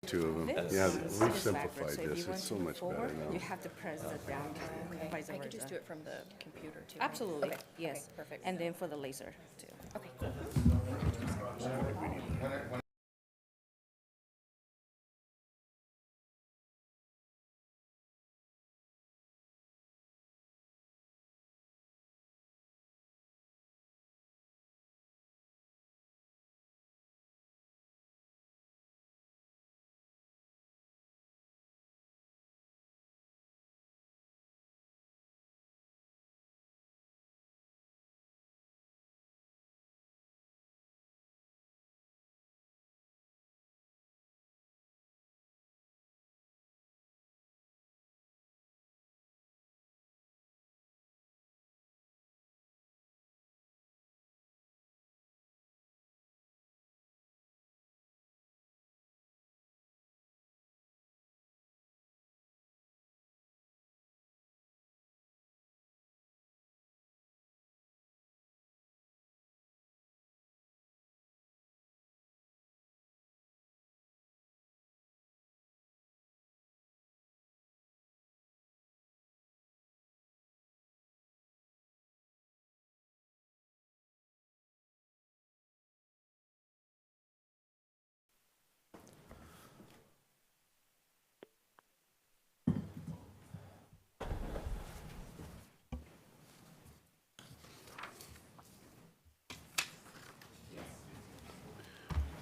two of them. This Yeah, is we've backwards, simplified so if this. you want It's so to move much forward, better you now. have to press the down, Okay, vice I could just versa. do it from the computer too. right? Absolutely, Okay, yes. okay, perfect. And then for the laser too. Okay, cool.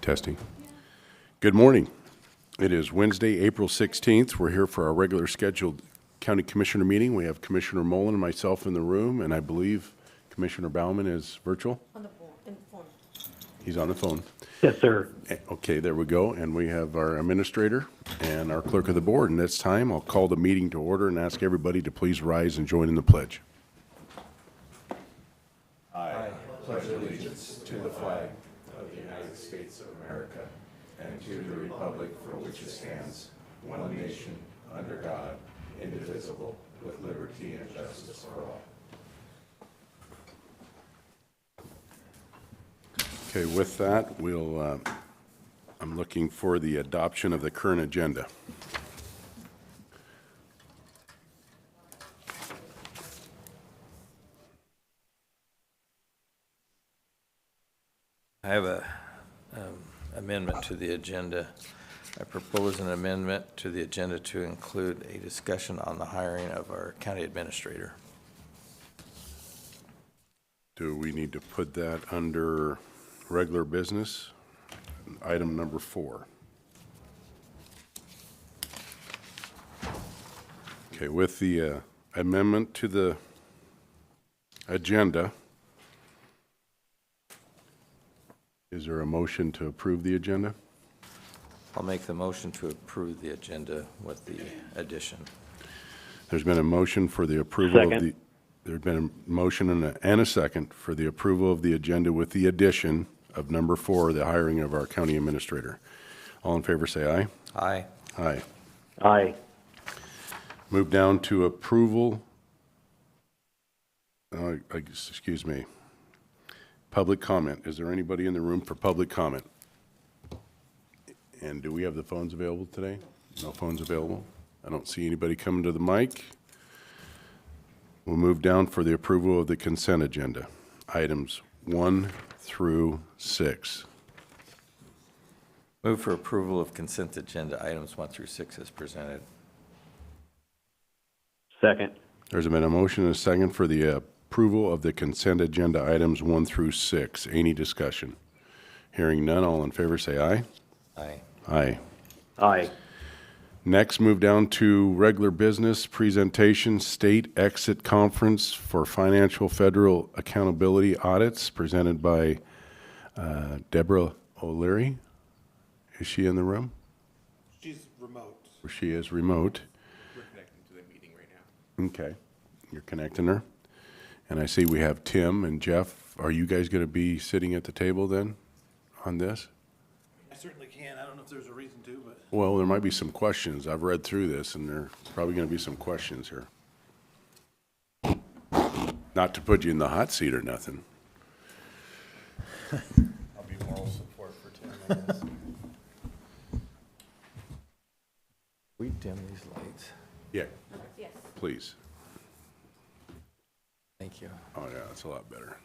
Testing. Good morning. It is Wednesday, April 16th. We're here for our regular scheduled county commissioner meeting. We have Commissioner Mullen and myself in the room, and I believe Commissioner Bauman is virtual. On the phone. He's on the phone. Yes, sir. Okay, there we go. And we have our administrator and our clerk of the board. And this time, I'll call the meeting to order and ask everybody to please rise and join in the pledge. I pledge allegiance to the flag of the United States of America and to the republic for which it stands, one nation, under God, indivisible, with liberty and justice for all. Okay, with that, I'm looking for the adoption of the current agenda. I have a amendment to the agenda. I propose an amendment to the agenda to include a discussion on the hiring of our county administrator. Do we need to put that under regular business? Item number 4. Okay, with the amendment to the agenda, is there a motion to approve the agenda? I'll make the motion to approve the agenda with the addition. There's been a motion for the approval of the... Second. There's been a motion and a second for the approval of the agenda with the addition of number 4, the hiring of our county administrator. All in favor, say aye. Aye. Aye. Aye. Move down to approval, excuse me, public comment. Is there anybody in the room for public comment? And do we have the phones available today? No phones available? I don't see anybody coming to the mic. We'll move down for the approval of the consent agenda, items 1 through 6. Move for approval of consent agenda items 1 through 6 as presented. Second. There's been a motion and a second for the approval of the consent agenda items 1 through 6. Any discussion? Hearing none, all in favor say aye. Aye. Aye. Aye. Next, move down to regular business presentation, state exit conference for financial federal accountability audits presented by Deborah O'Leary. Is she in the room? She's remote. Or she is remote. We're connecting to the meeting right now. Okay, you're connecting her. And I see we have Tim and Jeff. Are you guys going to be sitting at the table then on this? I certainly can. I don't know if there's a reason to, but Well, there might be some questions. I've read through this, and there's probably going to be some questions here. Not to put you in the hot seat or nothing. I'll be moral support for Tim, I guess. We dim these lights. Yeah, Yes. please. Thank you. Oh, yeah, that's a lot better.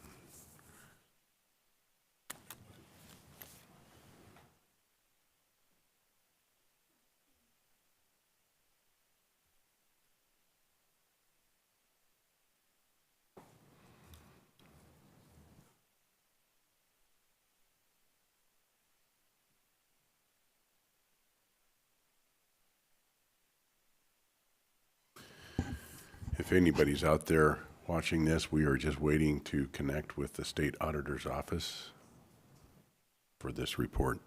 If anybody's out there watching this, we are just waiting to connect with the state auditor's office for this report.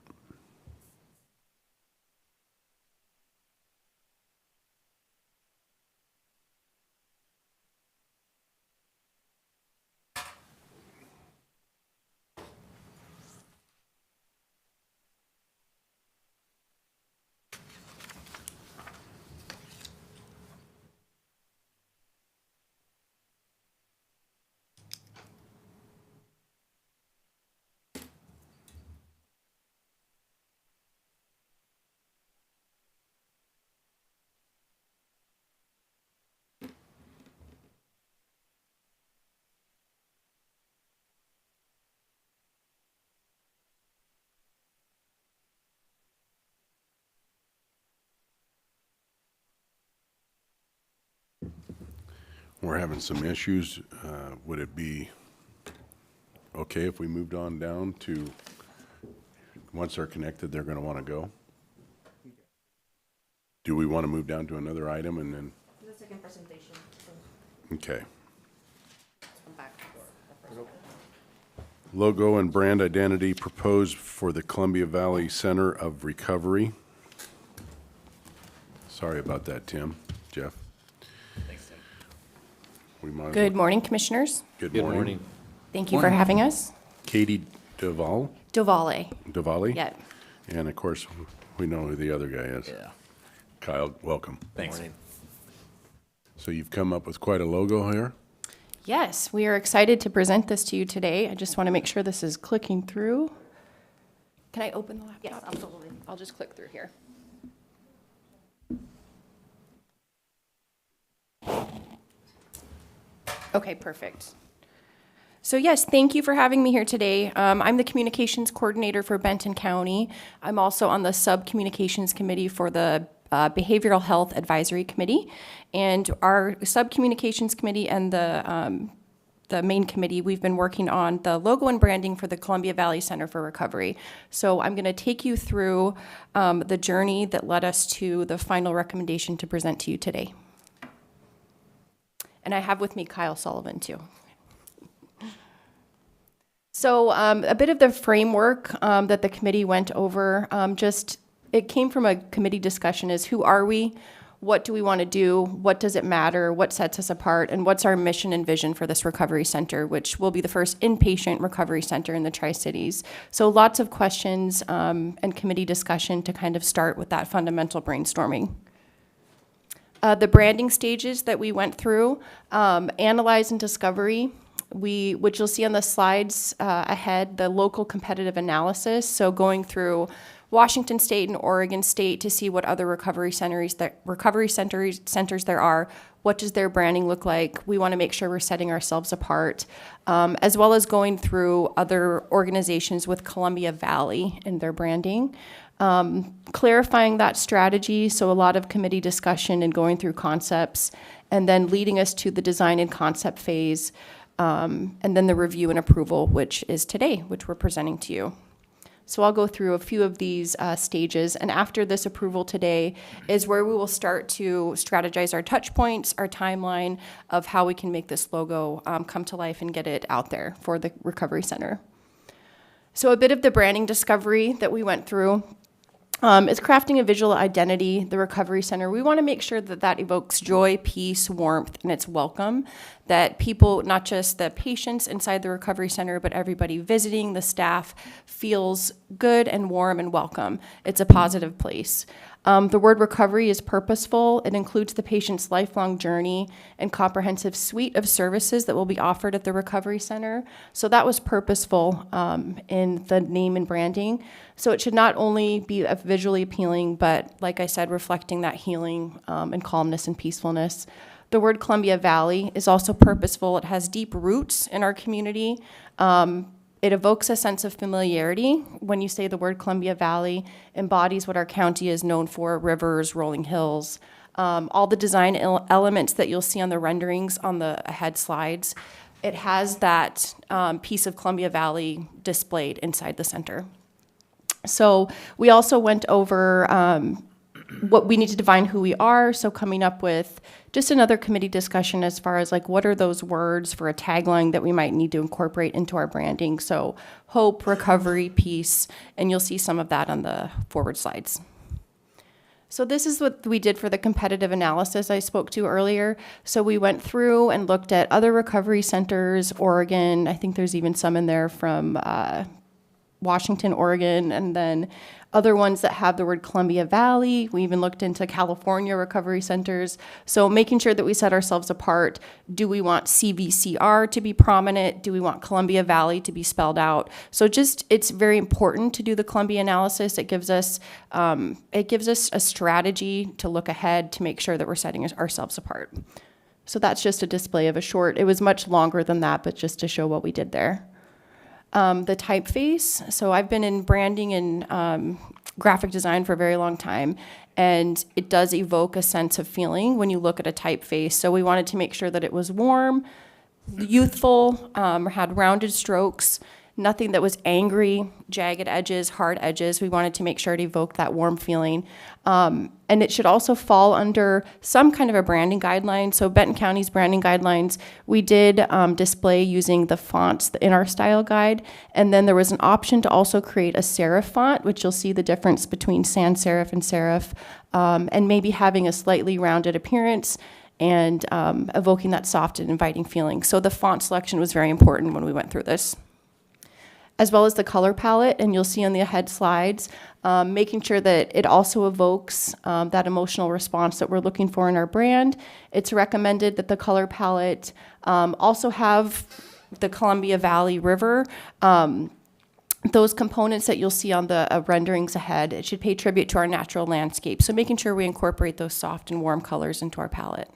We're having some issues. Would it be okay if we moved on down to, once they're connected, they're going to want to go? Do we want to move down to another item and then, The second presentation, so okay. come back for the first one. Logo and brand identity proposed for the Columbia Valley Center of Recovery. Sorry about that, Tim. Jeff? Thanks, Tim. We might as Good well- morning, Commissioners. Good morning. Thank you for having us. Katie Duvall? Duvale. Diwali? Yeah. And of course, we know who the other guy is. Yeah. Kyle, welcome. Thanks. So you've come up with quite a logo here? Yes, we are excited to present this to you today. I just want to make sure this is clicking through. Can I open the laptop? Yes, absolutely. I'll just click through here. Okay, perfect. So yes, thank you for having me here today. I'm the communications coordinator for Benton County. I'm also on the sub-communications committee for the Behavioral Health Advisory Committee. And our sub-communications committee and the main committee, we've been working on the logo and branding for the Columbia Valley Center for Recovery. So I'm going to take you through the journey that led us to the final recommendation to present to you today. And I have with me Kyle Sullivan, too. So a bit of the framework that the committee went over, it came from a committee discussion is who are we? What do we want to do? What does it matter? What sets us apart? And what's our mission and vision for this recovery center, which will be the first inpatient recovery center in the Tri-Cities? So lots of questions and committee discussion to kind of start with that fundamental brainstorming. The branding stages that we went through, analyze and discovery, which you'll see on the slides ahead, the local competitive analysis. So going through Washington State and Oregon State to see what other recovery centers there are. What does their branding look like? We want to make sure we're setting ourselves apart, as well as going through other organizations with Columbia Valley in their branding. Clarifying that strategy, so a lot of committee discussion and going through concepts, and then leading us to the design and concept phase, and then the review and approval, which is today, which we're presenting to you. So I'll go through a few of these stages, and after this approval today is where we will start to strategize our touch points, our timeline of how we can make this logo come to life and get it out there for the Recovery Center. So a bit of the branding discovery that we went through is crafting a visual identity, the Recovery Center. We want to make sure that that evokes joy, peace, warmth, and it's welcome. That people, not just the patients inside the Recovery Center, but everybody visiting, the staff, feels good and warm and welcome. It's a positive place. The word recovery is purposeful. It includes the patient's lifelong journey and comprehensive suite of services that will be offered at the Recovery Center. So that was purposeful in the name and branding. So it should not only be visually appealing, but like I said, reflecting that healing and calmness and peacefulness. The word Columbia Valley is also purposeful. It has deep roots in our community. It evokes a sense of familiarity. When you say the word Columbia Valley, embodies what our county is known for: rivers, rolling hills, all the design elements that you'll see on the renderings on the ahead slides. It has that piece of Columbia Valley displayed inside the center. So we also went over what we need to define who we are, so coming up with just another committee discussion as far as like what are those words for a tagline that we might need to incorporate into our branding. So hope, recovery, peace, and you'll see some of that on the forward slides. So this is what we did for the competitive analysis I spoke to earlier. So we went through and looked at other recovery centers, Oregon, I think there's even some in there from Washington, Oregon, and then other ones that have the word Columbia Valley. We even looked into California recovery centers. So making sure that we set ourselves apart. Do we want CVCR to be prominent? Do we want Columbia Valley to be spelled out? So just, it's very important to do the Columbia analysis. It gives us a strategy to look ahead to make sure that we're setting ourselves apart. So that's just a display of a short. It was much longer than that, but just to show what we did there. The typeface. So I've been in branding and graphic design for a very long time, and it does evoke a sense of feeling when you look at a typeface. So we wanted to make sure that it was warm, youthful, had rounded strokes, nothing that was angry, jagged edges, hard edges. We wanted to make sure it evoked that warm feeling. And it should also fall under some kind of a branding guideline. So Benton County's branding guidelines, we did display using the fonts in our style guide. And then there was an option to also create a serif font, which you'll see the difference between sans serif and serif, and maybe having a slightly rounded appearance and evoking that soft and inviting feeling. So the font selection was very important when we went through this, as well as the color palette, and you'll see on the ahead slides, making sure that it also evokes that emotional response that we're looking for in our brand. It's recommended that the color palette also have the Columbia Valley River. Those components that you'll see on the renderings ahead, it should pay tribute to our natural landscape. So making sure we incorporate those soft and warm colors into our palette.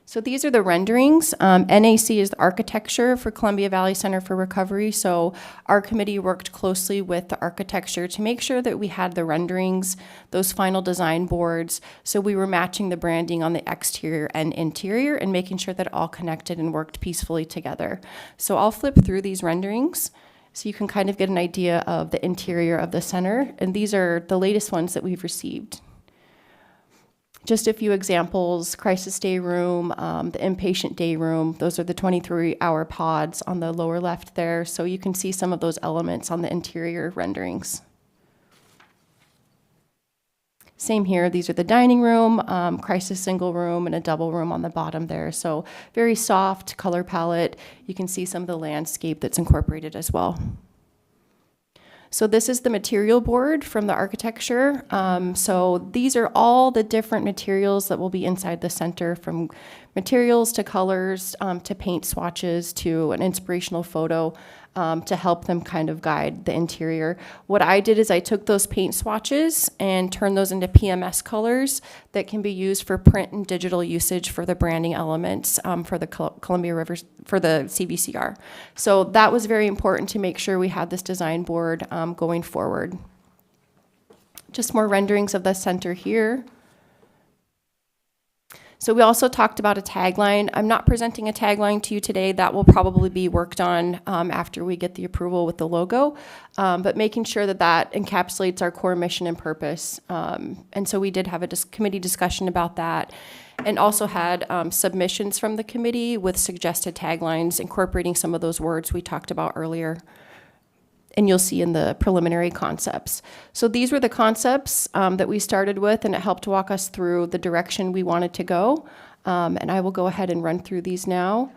So these are the renderings. NAC is the architecture for Columbia Valley Center for Recovery. So our committee worked closely with the architecture to make sure that we had the renderings, those final design boards. So we were matching the branding on the exterior and interior and making sure that it all connected and worked peacefully together. So I'll flip through these renderings so you can kind of get an idea of the interior of the center. And these are the latest ones that we've received. Just a few examples: crisis day room, the inpatient day room. Those are the 23-hour pods on the lower left there. So you can see some of those elements on the interior renderings. Same here, these are the dining room, crisis single room, and a double room on the bottom there. So very soft color palette. You can see some of the landscape that's incorporated as well. So this is the material board from the architecture. So these are all the different materials that will be inside the center, from materials to colors to paint swatches to an inspirational photo to help them kind of guide the interior. What I did is I took those paint swatches and turned those into PMS colors that can be used for print and digital usage for the branding elements for the Columbia River, for the CVCR. So that was very important to make sure we had this design board going forward. Just more renderings of the center here. So we also talked about a tagline. I'm not presenting a tagline to you today. That will probably be worked on after we get the approval with the logo, but making sure that that encapsulates our core mission and purpose. And so we did have a committee discussion about that, and also had submissions from the committee with suggested taglines incorporating some of those words we talked about earlier. And you'll see in the preliminary concepts. So these were the concepts that we started with, and it helped walk us through the direction we wanted to go. And I will go ahead and run through these now.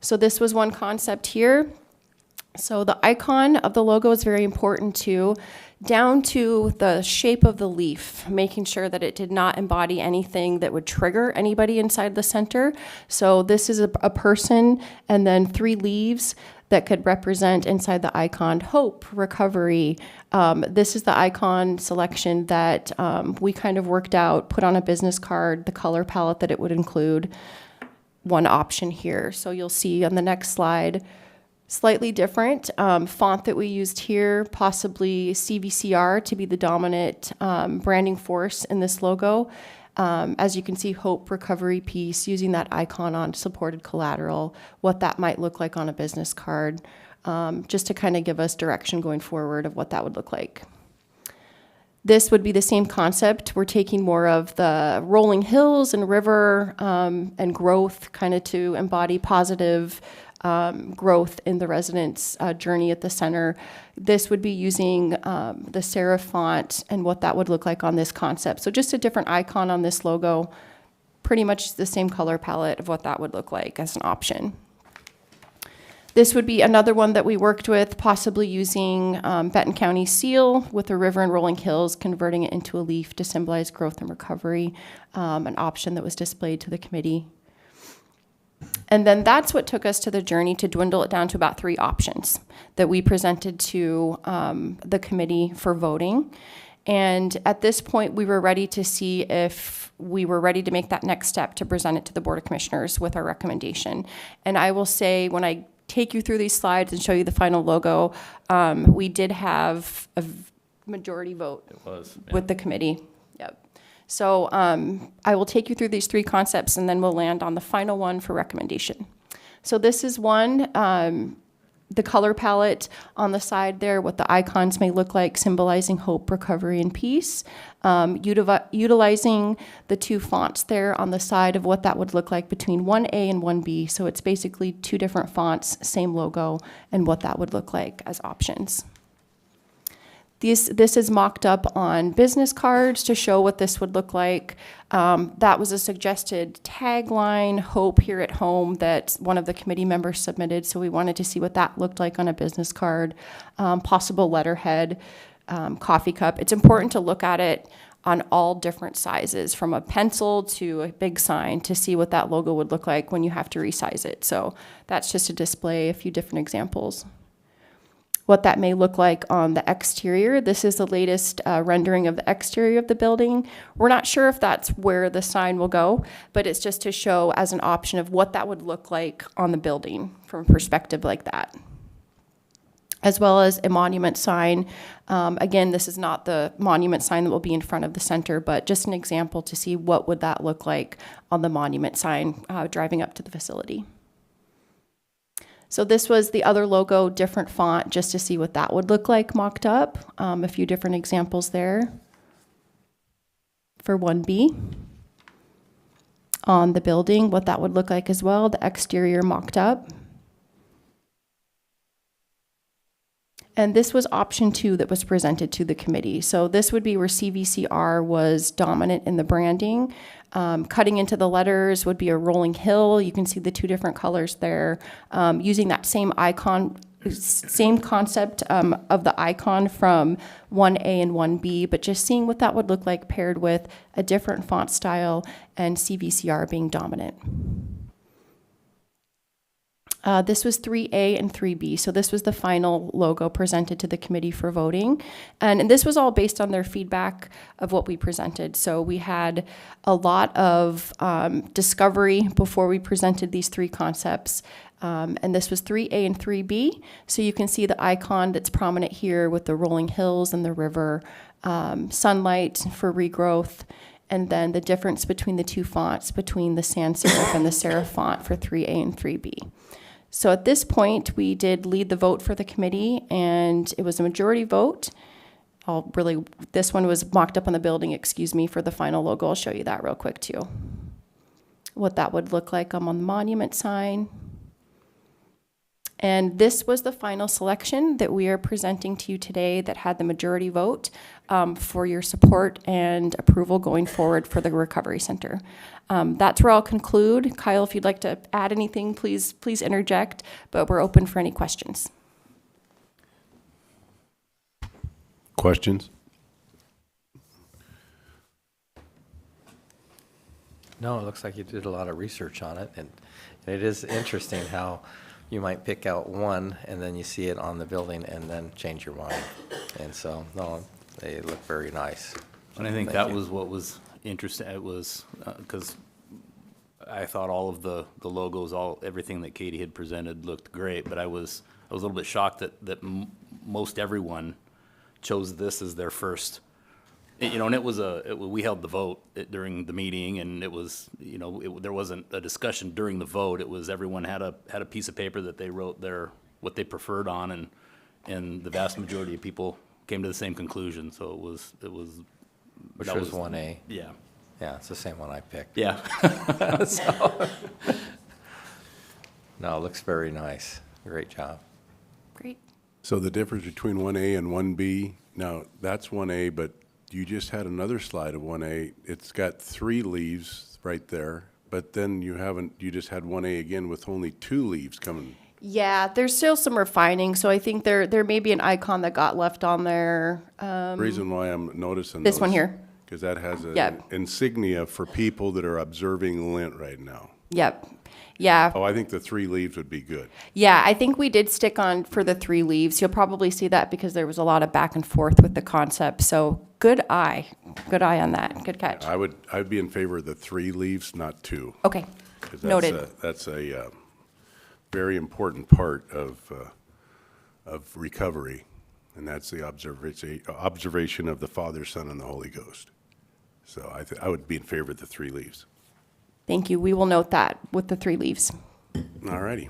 So this was one concept here. So the icon of the logo is very important too, down to the shape of the leaf, making sure that it did not embody anything that would trigger anybody inside the center. So this is a person and then 3 leaves that could represent inside the icon hope, recovery. This is the icon selection that we kind of worked out, put on a business card, the color palette that it would include, one option here. So you'll see on the next slide, slightly different font that we used here, possibly CVCR to be the dominant branding force in this logo. As you can see, hope, recovery, peace, using that icon on supported collateral, what that might look like on a business card, just to kind of give us direction going forward of what that would look like. This would be the same concept. We're taking more of the rolling hills and river and growth kind of to embody positive growth in the residents' journey at the center. This would be using the serif font and what that would look like on this concept. So just a different icon on this logo, pretty much the same color palette of what that would look like as an option. This would be another one that we worked with, possibly using Benton County seal with a river and rolling hills, converting it into a leaf to symbolize growth and recovery, an option that was displayed to the committee. And then that's what took us to the journey to dwindle it down to about 3 options that we presented to the committee for voting. And at this point, we were ready to see if we were ready to make that next step to present it to the Board of Commissioners with our recommendation. And I will say, when I take you through these slides and show you the final logo, we did have a majority vote It was. Yeah. with the committee. Yep. So I will take you through these 3 concepts and then we'll land on the final one for recommendation. So this is one, the color palette on the side there, what the icons may look like, symbolizing hope, recovery, and peace. Utilizing the 2 fonts there on the side of what that would look like between 1A and 1B. So it's basically 2 different fonts, same logo, and what that would look like as options. This is mocked up on business cards to show what this would look like. That was a suggested tagline, hope here at home, that one of the committee members submitted. So we wanted to see what that looked like on a business card, possible letterhead, coffee cup. It's important to look at it on all different sizes, from a pencil to a big sign, to see what that logo would look like when you have to resize it. So that's just to display a few different examples. What that may look like on the exterior. This is the latest rendering of the exterior of the building. We're not sure if that's where the sign will go, but it's just to show as an option of what that would look like on the building from a perspective like that. As well as a monument sign. Again, this is not the monument sign that will be in front of the center, but just an example to see what would that look like on the monument sign driving up to the facility. So this was the other logo, different font, just to see what that would look like mocked up. A few different examples there for 1B. On the building, what that would look like as well, the exterior mocked up. And this was option 2 that was presented to the committee. So this would be where CVCR was dominant in the branding. Cutting into the letters would be a rolling hill. You can see the 2 different colors there. Using that same icon, same concept of the icon from 1A and 1B, but just seeing what that would look like paired with a different font style and CVCR being dominant. This was 3A and 3B, so this was the final logo presented to the committee for voting. And this was all based on their feedback of what we presented. So we had a lot of discovery before we presented these 3 concepts. And this was 3A and 3B. So you can see the icon that's prominent here with the rolling hills and the river, sunlight for regrowth, and then the difference between the 2 fonts, between the sans serif and the serif font for 3A and 3B. So at this point, we did lead the vote for the committee, and it was a majority vote. This one was mocked up on the building, for the final logo. I'll show you that real quick too. What that would look like on the monument sign. And this was the final selection that we are presenting to you today that had the majority vote for your support and approval going forward for the Recovery Center. That's where I'll conclude. Kyle, if you'd like to add anything, please interject, but we're open for any questions. Questions? No, it looks like you did a lot of research on it, and it is interesting how you might pick out one, and then you see it on the building, and then change your mind. And so, no, they look very nice. And I think Thank that you. was what was interesting, it was, because I thought all of the logos, everything that Katie had presented looked great, but I was a little bit shocked that most everyone chose this as their first. You know, and we held the vote during the meeting, and it was, you know, there wasn't a discussion during the vote. It was everyone had a piece of paper that they wrote what they preferred on, and the vast majority of people came to the same conclusion. So it was. Which that was 1A. Yeah. Yeah, it's the same one I picked. Yeah. No, it looks very nice. Great job. Great. So the difference between 1A and 1B, now, that's 1A, but you just had another slide of 1A. It's got 3 leaves right there, but then you just had 1A again with only 2 leaves coming. Yeah, there's still some refining, so I think there may be an icon that got left on there. Reason why I'm noticing This one here. Because that has an Yep. insignia for people that are observing Lent right now. Yep. Yeah. Oh, I think the 3 leaves would be good. Yeah, I think we did stick on for the 3 leaves. You'll probably see that because there was a lot of back and forth with the concept. So good eye on that. Good catch. I'd be in favor of the 3 leaves, not 2. Okay, 'Cause noted. That's a very important part of recovery, and that's the observation of the Father, Son, and the Holy Ghost. So I would be in favor of the 3 leaves. Thank you. We will note that with the 3 leaves. All righty.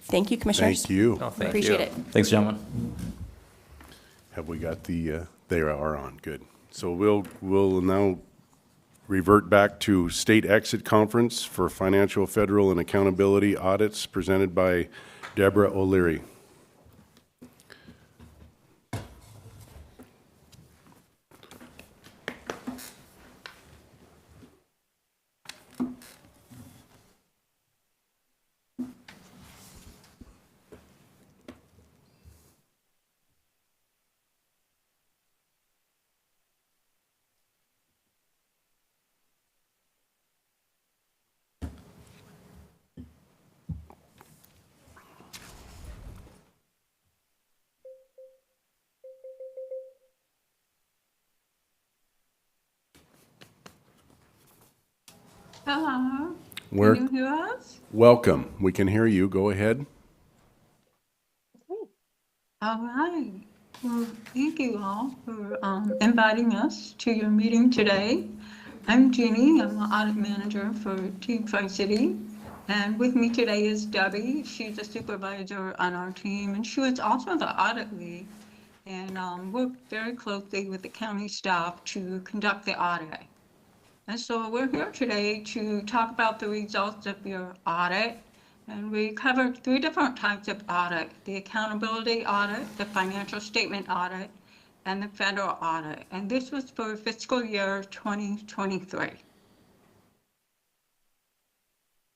Thank you, Commissioners. Thank you. No, thank Appreciate you. it. Thanks, gentlemen. Have we got they are on, good. So we'll now revert back to State Exit Conference for Financial, Federal, and Accountability Audits presented by Deborah O'Leary. Hello. Where- Can you hear us? Welcome. We can hear you. Go ahead. All right. Well, thank you all for inviting us to your meeting today. I'm Jeannie. I'm the audit manager for Team Tri-City. And with me today is Debbie. She's a supervisor on our team, and she was also the audit lead. And worked very closely with the county staff to conduct the audit. And so we're here today to talk about the results of your audit. And we covered 3 different types of audit: the accountability audit, the financial statement audit, and the federal audit. And this was for fiscal year 2023.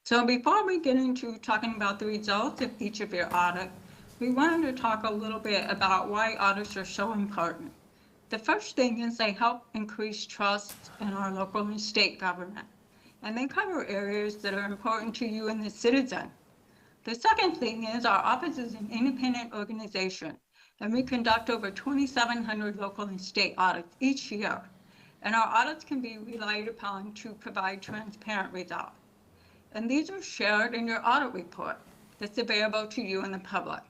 So before we get into talking about the results of each of your audits, we wanted to talk a little bit about why audits are so important. The first thing is they help increase trust in our local and state government, and they cover areas that are important to you and the citizen. The second thing is our office is an independent organization, and we conduct over 2,700 local and state audits each year. And our audits can be relied upon to provide transparent results. And these are shared in your audit report that's available to you and the public.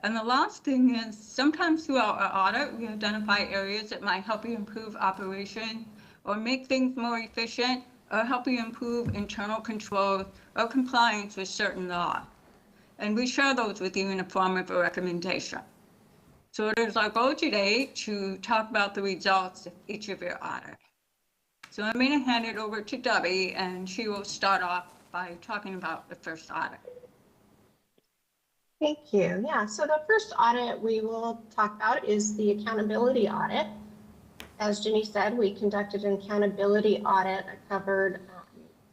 And the last thing is sometimes throughout our audit, we identify areas that might help you improve operation or make things more efficient or help you improve internal control or compliance with certain laws. And we share those with you in the form of a recommendation. So it is our goal today to talk about the results of each of your audits. So I'm going to hand it over to Debbie, and she will start off by talking about the first audit. Thank you. Yeah, so the first audit we will talk about is the accountability audit. As Jenny said, we conducted an accountability audit that covered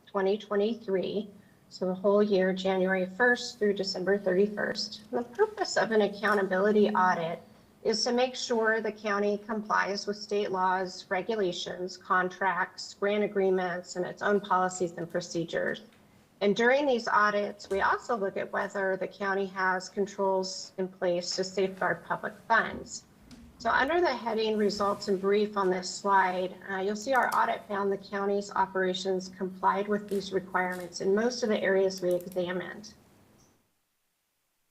2023. So the whole year, January 1st through December 31st. The purpose of an accountability audit is to make sure the county complies with state laws, regulations, contracts, grant agreements, and its own policies and procedures. And during these audits, we also look at whether the county has controls in place to safeguard public funds. So under the heading Results and Brief on this slide, you'll see our audit found the county's operations complied with these requirements in most of the areas we examined.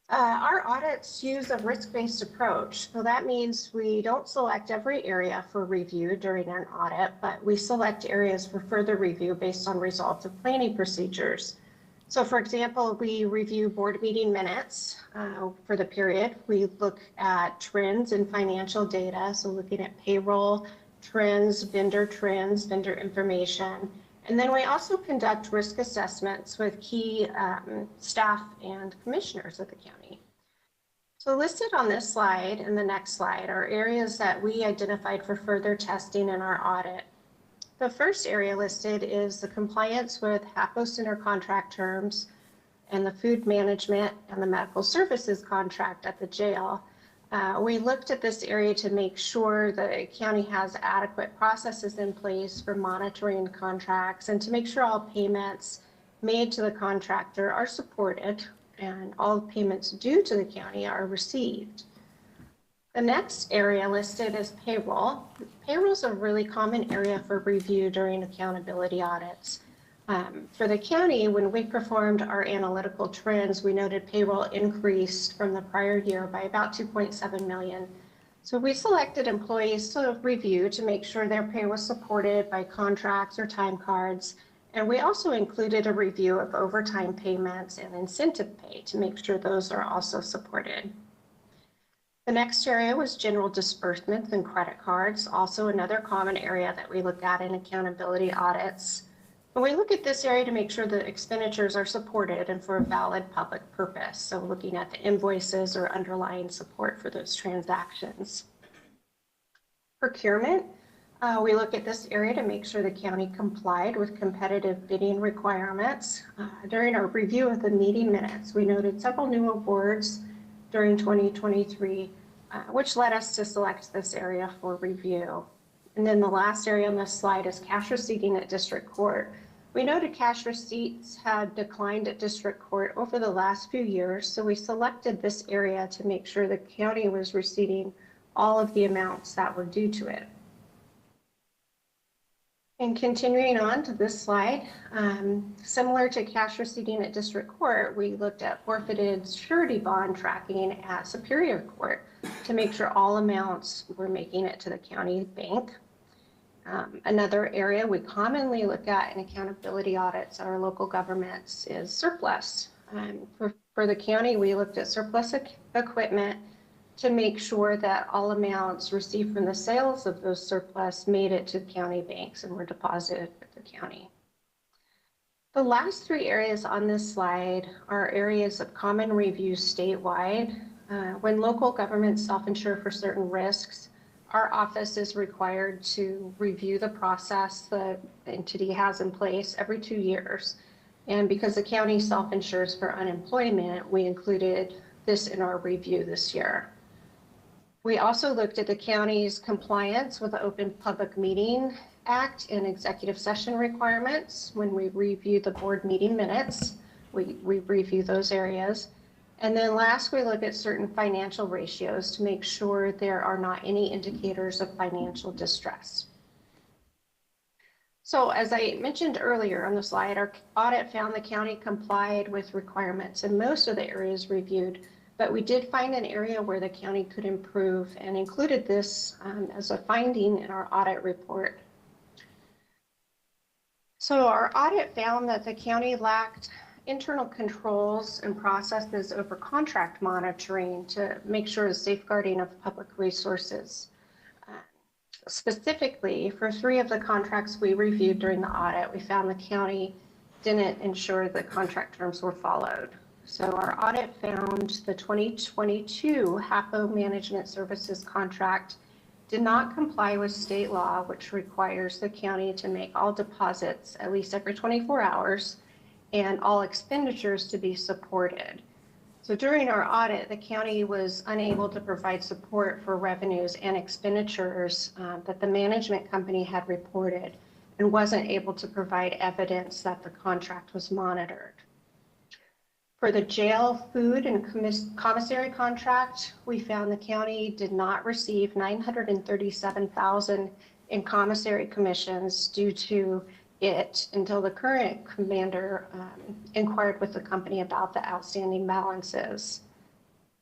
Our audits use a risk-based approach. So that means we don't select every area for review during an audit, but we select areas for further review based on results of planning procedures. So for example, we review board meeting minutes for the period. We look at trends in financial data. So looking at payroll trends, vendor information. And then we also conduct risk assessments with key staff and commissioners of the county. So listed on this slide and the next slide are areas that we identified for further testing in our audit. The first area listed is the compliance with HAPO Center contract terms and the food management and the medical services contract at the jail. We looked at this area to make sure the county has adequate processes in place for monitoring contracts and to make sure all payments made to the contractor are supported and all payments due to the county are received. The next area listed is payroll. Payroll is a really common area for review during accountability audits. For the county, when we performed our analytical trends, we noted payroll increased from the prior year by about 2.7 million. So we selected employees to review to make sure their pay was supported by contracts or time cards. And we also included a review of overtime payments and incentive pay to make sure those are also supported. The next area was general disbursements and credit cards, also another common area that we look at in accountability audits. And we look at this area to make sure the expenditures are supported and for a valid public purpose. So looking at the invoices or underlying support for those transactions. Procurement, we look at this area to make sure the county complied with competitive bidding requirements. During our review of the meeting minutes, we noted several new awards during 2023, which led us to select this area for review. And then the last area on this slide is cash receipting at district court. We noted cash receipts had declined at district court over the last few years, so we selected this area to make sure the county was receiving all of the amounts that were due to it. And continuing on to this slide, similar to cash receipting at district court, we looked at forfeited surety bond tracking at Superior Court to make sure all amounts were making it to the county bank. Another area we commonly look at in accountability audits at our local governments is surplus. For the county, we looked at surplus equipment to make sure that all amounts received from the sales of those surplus made it to county banks and were deposited with the county. The last three areas on this slide are areas of common review statewide. When local governments self-insure for certain risks, our office is required to review the process the entity has in place every 2 years. And because the county self-insures for unemployment, we included this in our review this year. We also looked at the county's compliance with the Open Public Meeting Act and executive session requirements. When we review the board meeting minutes, we review those areas. And then last, we look at certain financial ratios to make sure there are not any indicators of financial distress. So as I mentioned earlier on the slide, our audit found the county complied with requirements in most of the areas reviewed, but we did find an area where the county could improve and included this as a finding in our audit report. So our audit found that the county lacked internal controls and processes over contract monitoring to make sure the safeguarding of public resources. Specifically, for 3 of the contracts we reviewed during the audit, we found the county didn't ensure the contract terms were followed. So our audit found the 2022 HAPO Management Services contract did not comply with state law, which requires the county to make all deposits at least every 24 hours and all expenditures to be supported. So during our audit, the county was unable to provide support for revenues and expenditures that the management company had reported and wasn't able to provide evidence that the contract was monitored. For the jail food and commissary contract, we found the county did not receive $937,000 in commissary commissions due to it until the current commander inquired with the company about the outstanding balances.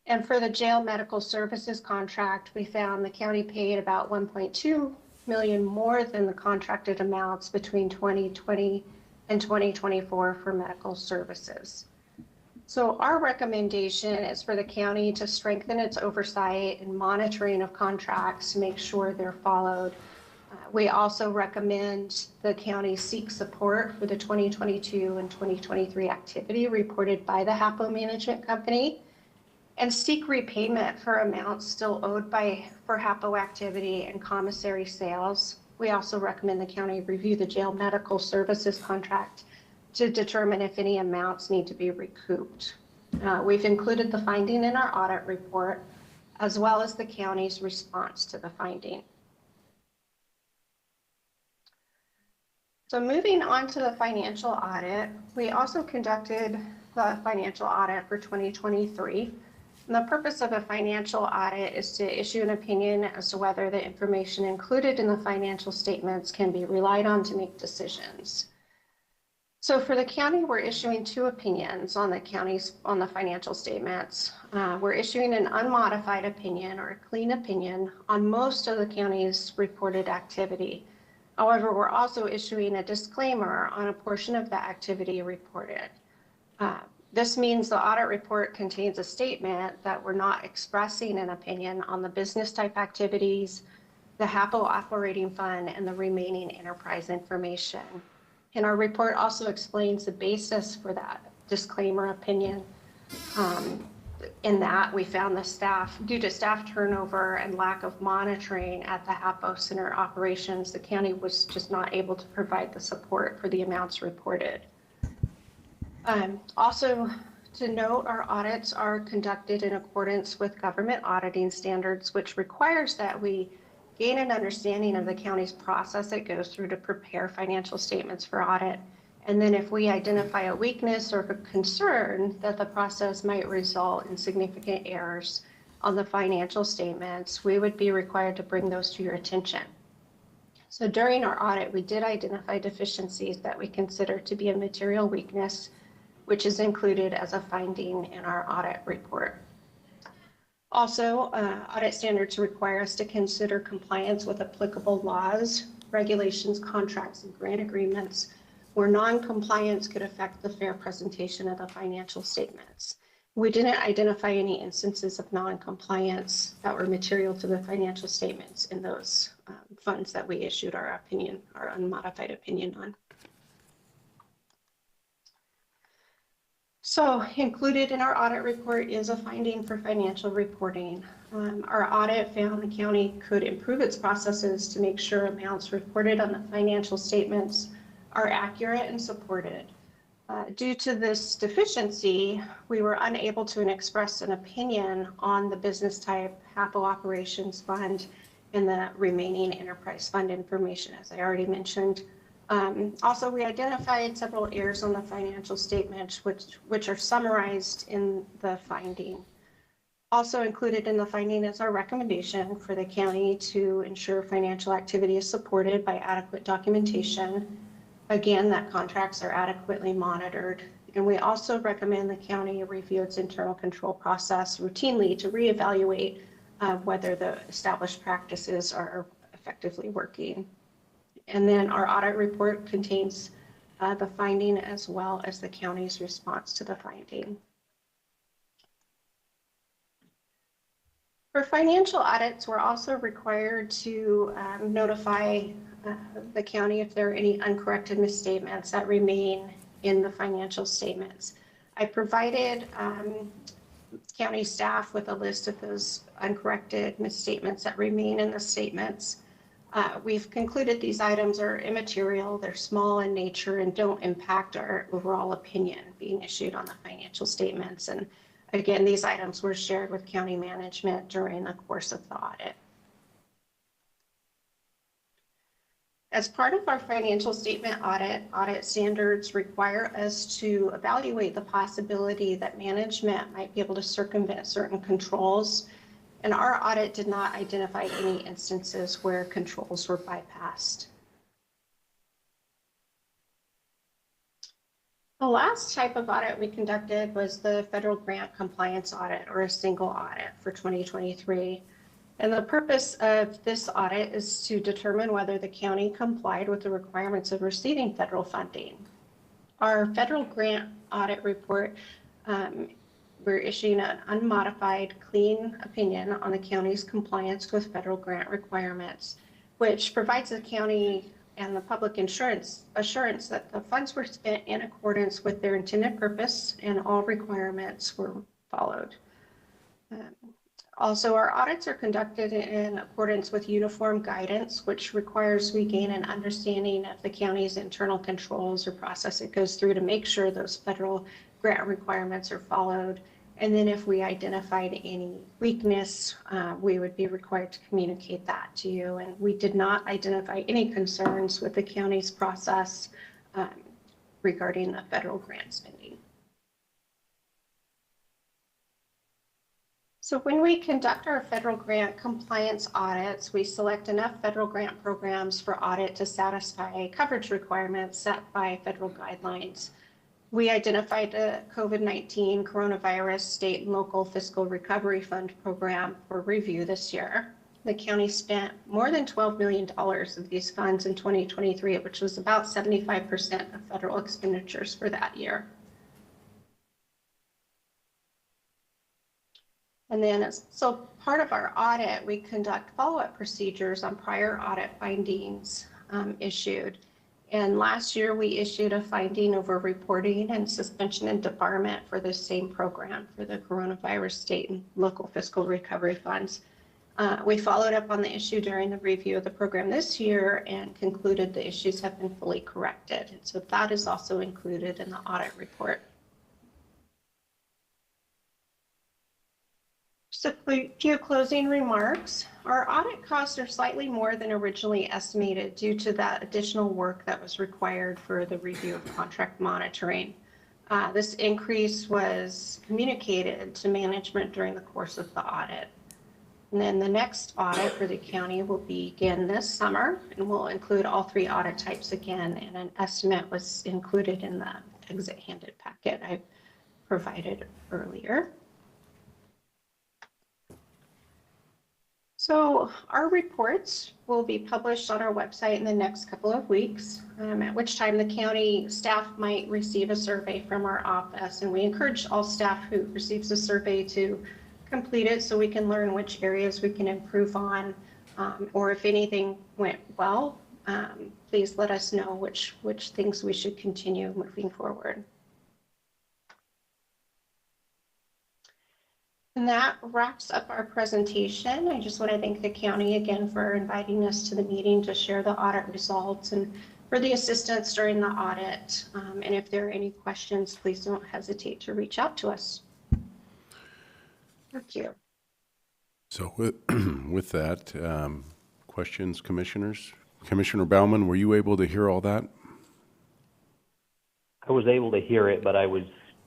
And for the jail medical services contract, we found the county paid about $1.2 million more than the contracted amounts between 2020 and 2024 for medical services. So our recommendation is for the county to strengthen its oversight and monitoring of contracts to make sure they're followed. We also recommend the county seek support for the 2022 and 2023 activity reported by the HAPO Management Company and seek repayment for amounts still owed for HAPO activity and commissary sales. We also recommend the county review the jail medical services contract to determine if any amounts need to be recouped. We've included the finding in our audit report, as well as the county's response to the finding. So moving on to the financial audit, we also conducted the financial audit for 2023. And the purpose of a financial audit is to issue an opinion as to whether the information included in the financial statements can be relied on to make decisions. So for the county, we're issuing two opinions on the financial statements. We're issuing an unmodified opinion or a clean opinion on most of the county's reported activity. However, we're also issuing a disclaimer on a portion of the activity reported. This means the audit report contains a statement that we're not expressing an opinion on the business type activities, the HAPO operating fund, and the remaining enterprise information. And our report also explains the basis for that disclaimer opinion. In that we found due to staff turnover and lack of monitoring at the HAPO Center operations, the county was just not able to provide the support for the amounts reported. Also to note, our audits are conducted in accordance with government auditing standards, which requires that we gain an understanding of the county's process it goes through to prepare financial statements for audit. And then if we identify a weakness or a concern that the process might result in significant errors on the financial statements, we would be required to bring those to your attention. So during our audit, we did identify deficiencies that we consider to be a material weakness, which is included as a finding in our audit report. Also, audit standards require us to consider compliance with applicable laws, regulations, contracts, and grant agreements where non-compliance could affect the fair presentation of the financial statements. We didn't identify any instances of non-compliance that were material to the financial statements in those funds that we issued our unmodified opinion on. So included in our audit report is a finding for financial reporting. Our audit found the county could improve its processes to make sure amounts reported on the financial statements are accurate and supported. Due to this deficiency, we were unable to express an opinion on the business type, HAPO operations fund, and the remaining enterprise fund information, as I already mentioned. Also, we identified several errors on the financial statements, which are summarized in the finding. Also included in the finding is our recommendation for the county to ensure financial activity is supported by adequate documentation. Again, that contracts are adequately monitored. And we also recommend the county review its internal control process routinely to reevaluate whether the established practices are effectively working. And then our audit report contains the finding as well as the county's response to the finding. For financial audits, we're also required to notify the county if there are any uncorrected misstatements that remain in the financial statements. I provided county staff with a list of those uncorrected misstatements that remain in the statements. We've concluded these items are immaterial, they're small in nature, and don't impact our overall opinion being issued on the financial statements. And again, these items were shared with county management during the course of the audit. As part of our financial statement audit standards require us to evaluate the possibility that management might be able to circumvent certain controls. And our audit did not identify any instances where controls were bypassed. The last type of audit we conducted was the federal grant compliance audit, or a single audit, for 2023. And the purpose of this audit is to determine whether the county complied with the requirements of receiving federal funding. Our federal grant audit report, we're issuing an unmodified, clean opinion on the county's compliance with federal grant requirements, which provides the county and the public assurance that the funds were spent in accordance with their intended purpose and all requirements were followed. Also, our audits are conducted in accordance with uniform guidance, which requires we gain an understanding of the county's internal controls or process it goes through to make sure those federal grant requirements are followed. And then if we identified any weakness, we would be required to communicate that to you. And we did not identify any concerns with the county's process regarding the federal grant spending. So when we conduct our federal grant compliance audits, we select enough federal grant programs for audit to satisfy coverage requirements set by federal guidelines. We identified the COVID-19 coronavirus state and local fiscal recovery fund program for review this year. The county spent more than $12 million of these funds in 2023, which was about 75% of federal expenditures for that year. And then, so part of our audit, we conduct follow-up procedures on prior audit findings issued. And last year, we issued a finding over reporting and suspension and debarment for the same program for the coronavirus state and local fiscal recovery funds. We followed up on the issue during the review of the program this year and concluded the issues have been fully corrected. And so that is also included in the audit report. So a few closing remarks. Our audit costs are slightly more than originally estimated due to that additional work that was required for the review of contract monitoring. This increase was communicated to management during the course of the audit. And then the next audit for the county will begin this summer and will include all three audit types again, and an estimate was included in the exit handed packet I provided earlier. So our reports will be published on our website in the next couple of weeks, at which time the county staff might receive a survey from our office. And we encourage all staff who receives a survey to complete it so we can learn which areas we can improve on, or if anything went well, please let us know which things we should continue moving forward. And that wraps up our presentation. I just want to thank the county again for inviting us to the meeting to share the audit results and for the assistance during the audit. And if there are any questions, please don't hesitate to reach out to us. Thank you. So with that, questions, commissioners? Commissioner Baumann, were you able to hear all that? I was able to hear it, but I was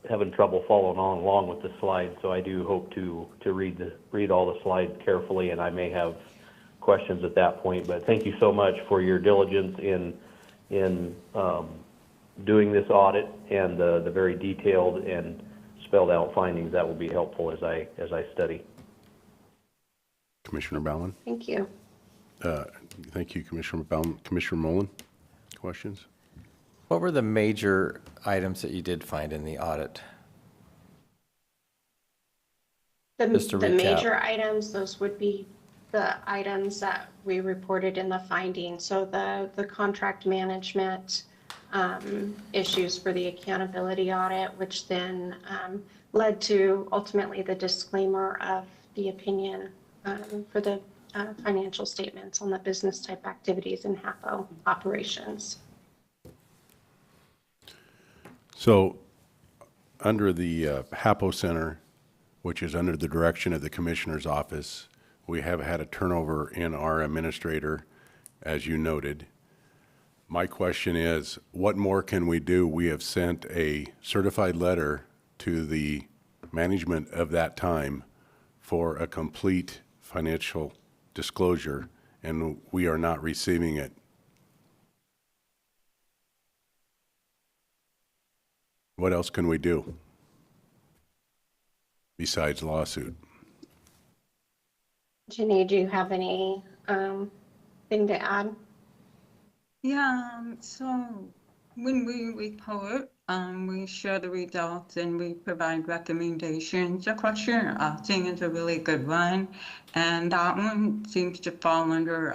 having trouble following along with the slides, so I do hope to read all the slides carefully, and I may have questions at that point. But thank you so much for your diligence in doing this audit and the very detailed and spelled out findings. That will be helpful as I study. Commissioner Baumann? Thank you. Thank you, Commissioner Baumann. Commissioner Mullen, questions? What were the major items that you did find in the audit? Just to The recap. major items, those would be the items that we reported in the findings. So the contract management issues for the accountability audit, which then led to ultimately the disclaimer of the opinion for the financial statements on the business type activities in HAPO operations. So, under the HAPO Center, which is under the direction of the Commissioner's Office, we have had a turnover in our administrator, as you noted. My question is, what more can we do? We have sent a certified letter to the management of that time for a complete financial disclosure, and we are not receiving it. What else can we do besides lawsuit? Ginny, do you have any thing to add? Yeah, so when we report, we share the results and we provide recommendations. The question thing is a really good one, and that one seems to fall under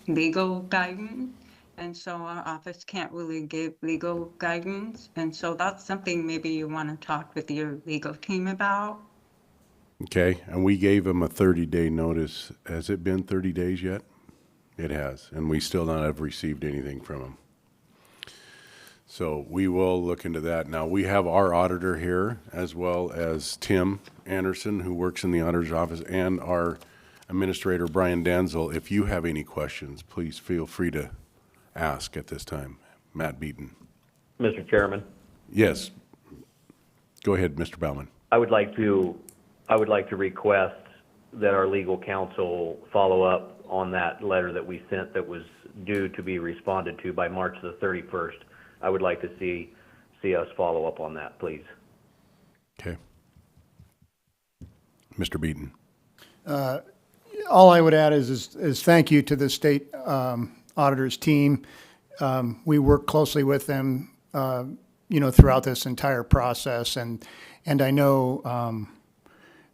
legal guidance. And so our office can't really give legal guidance. And so that's something maybe you want to talk with your legal team about. Okay, and we gave them a 30-day notice. Has it been 30 days yet? It has, and we still not have received anything from them. So we will look into that. Now, we have our auditor here, as well as Tim Anderson, who works in the auditor's office, and our administrator, Brian Danzel. If you have any questions, please feel free to ask at this time. Matt Beaton. Mr. Chairman, Yes. Go ahead, Mr. Baumann. I would like to request that our legal counsel follow up on that letter that we sent that was due to be responded to by March the 31st. I would like to see us follow up on that, please. Okay. Mr. Beaton. All I would add is thank you to the state auditor's team. We work closely with them, throughout this entire process, and I know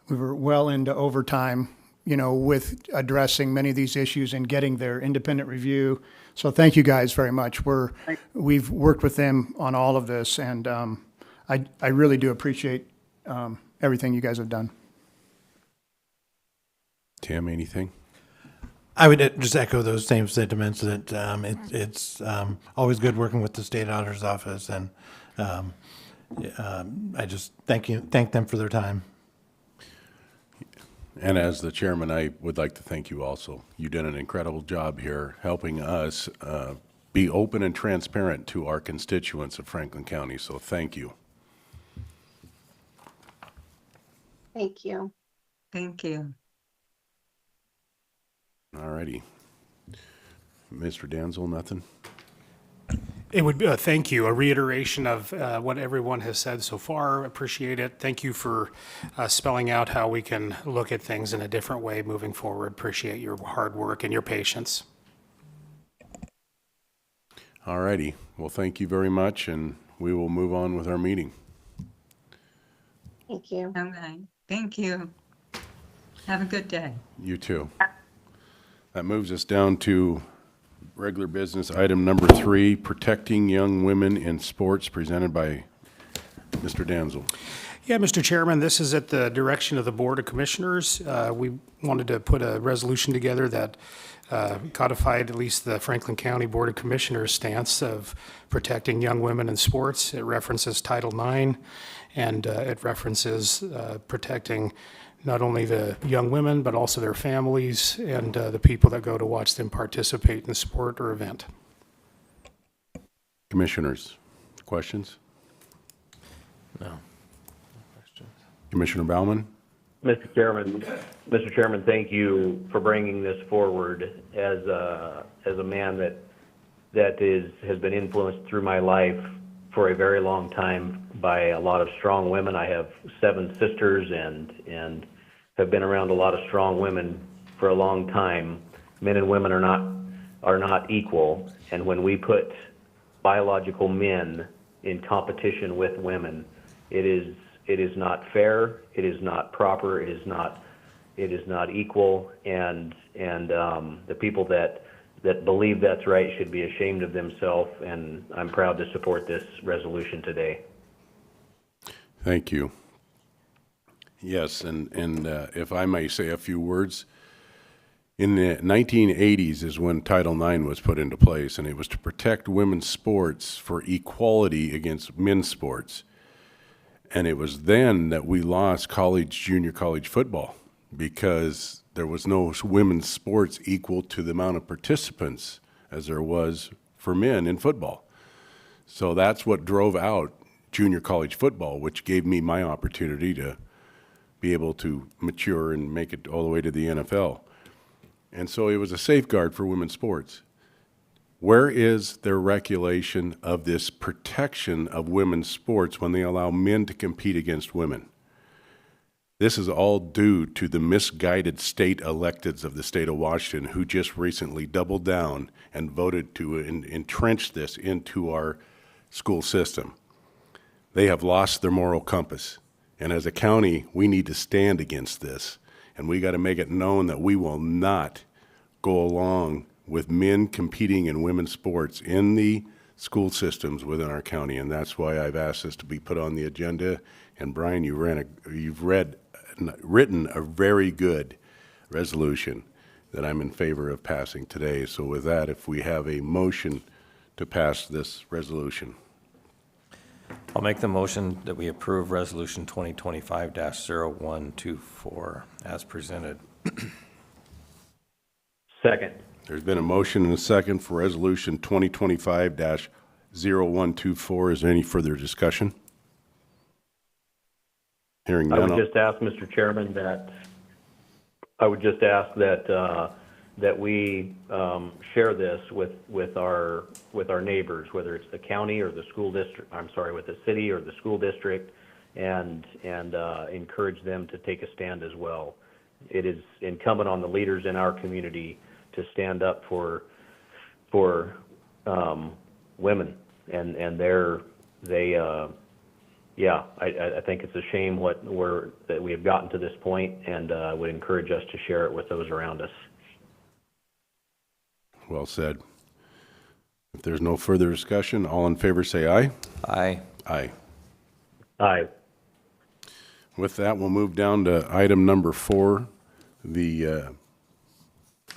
we were well into overtime, with addressing many of these issues and getting their independent review. So thank you guys very much. We've worked with them on all of this, and I really do appreciate everything you guys have done. Tim, anything? I would just echo those same sentiments that it's always good working with the state auditor's office, and I just thank them for their time. And as the chairman, I would like to thank you also. You did an incredible job here helping us be open and transparent to our constituents of Franklin County, so thank you. Thank you. Thank you. All righty. Mr. Danzel, nothing? It would, thank you, a reiteration of what everyone has said so far. Appreciate it. Thank you for spelling out how we can look at things in a different way moving forward. Appreciate your hard work and your patience. All righty. Well, thank you very much, and we will move on with our meeting. Thank you. All right. Thank you. Have a good day. You too. That moves us down to regular business item number 3, protecting young women in sports, presented by Mr. Danzel. Yeah, Mr. Chairman, this is at the direction of the Board of Commissioners. We wanted to put a resolution together that codified at least the Franklin County Board of Commissioners' stance of protecting young women in sports. It references Title IX, and it references protecting not only the young women, but also their families and the people that go to watch them participate in the sport or event. Commissioners, questions? No. Commissioner Baumann? Mr. Chairman, thank you for bringing this forward. As a man that has been influenced through my life for a very long time by a lot of strong women. I have 7 sisters and have been around a lot of strong women for a long time. Men and women are not equal, and when we put biological men in competition with women, it is not fair, it is not proper, it is not equal, and the people that believe that's right should be ashamed of themselves, and I'm proud to support this resolution today. Thank you. Yes, and if I may say a few words, In the 1980s is when Title IX was put into place, and it was to protect women's sports for equality against men's sports. And it was then that we lost junior college football, because there was no women's sports equal to the amount of participants as there was for men in football. So that's what drove out junior college football, which gave me my opportunity to be able to mature and make it all the way to the NFL. And so it was a safeguard for women's sports. Where is their regulation of this protection of women's sports when they allow men to compete against women? This is all due to the misguided state electeds of the state of Washington, who just recently doubled down and voted to entrench this into our school system. They have lost their moral compass. And as a county, we need to stand against this. And we got to make it known that we will not go along with men competing in women's sports in the school systems within our county. And that's why I've asked this to be put on the agenda. And Brian, you've written a very good resolution that I'm in favor of passing today. So with that, if we have a motion to pass this resolution. I'll make the motion that we approve Resolution 2025-0124 as presented. Second. There's been a motion and a second for Resolution 2025-0124. Is there any further discussion? Hearing I none. would just ask, Mr. Chairman, that that we share this with our neighbors, whether it's the county or the school district. I'm sorry, with the city or the school district, and encourage them to take a stand as well. It is incumbent on the leaders in our community to stand up for women, and I think it's a shame that we have gotten to this point, and would encourage us to share it with those around us. Well said. If there's no further discussion, all in favor say aye. Aye. Aye. Aye. With that, we'll move down to item number 4, the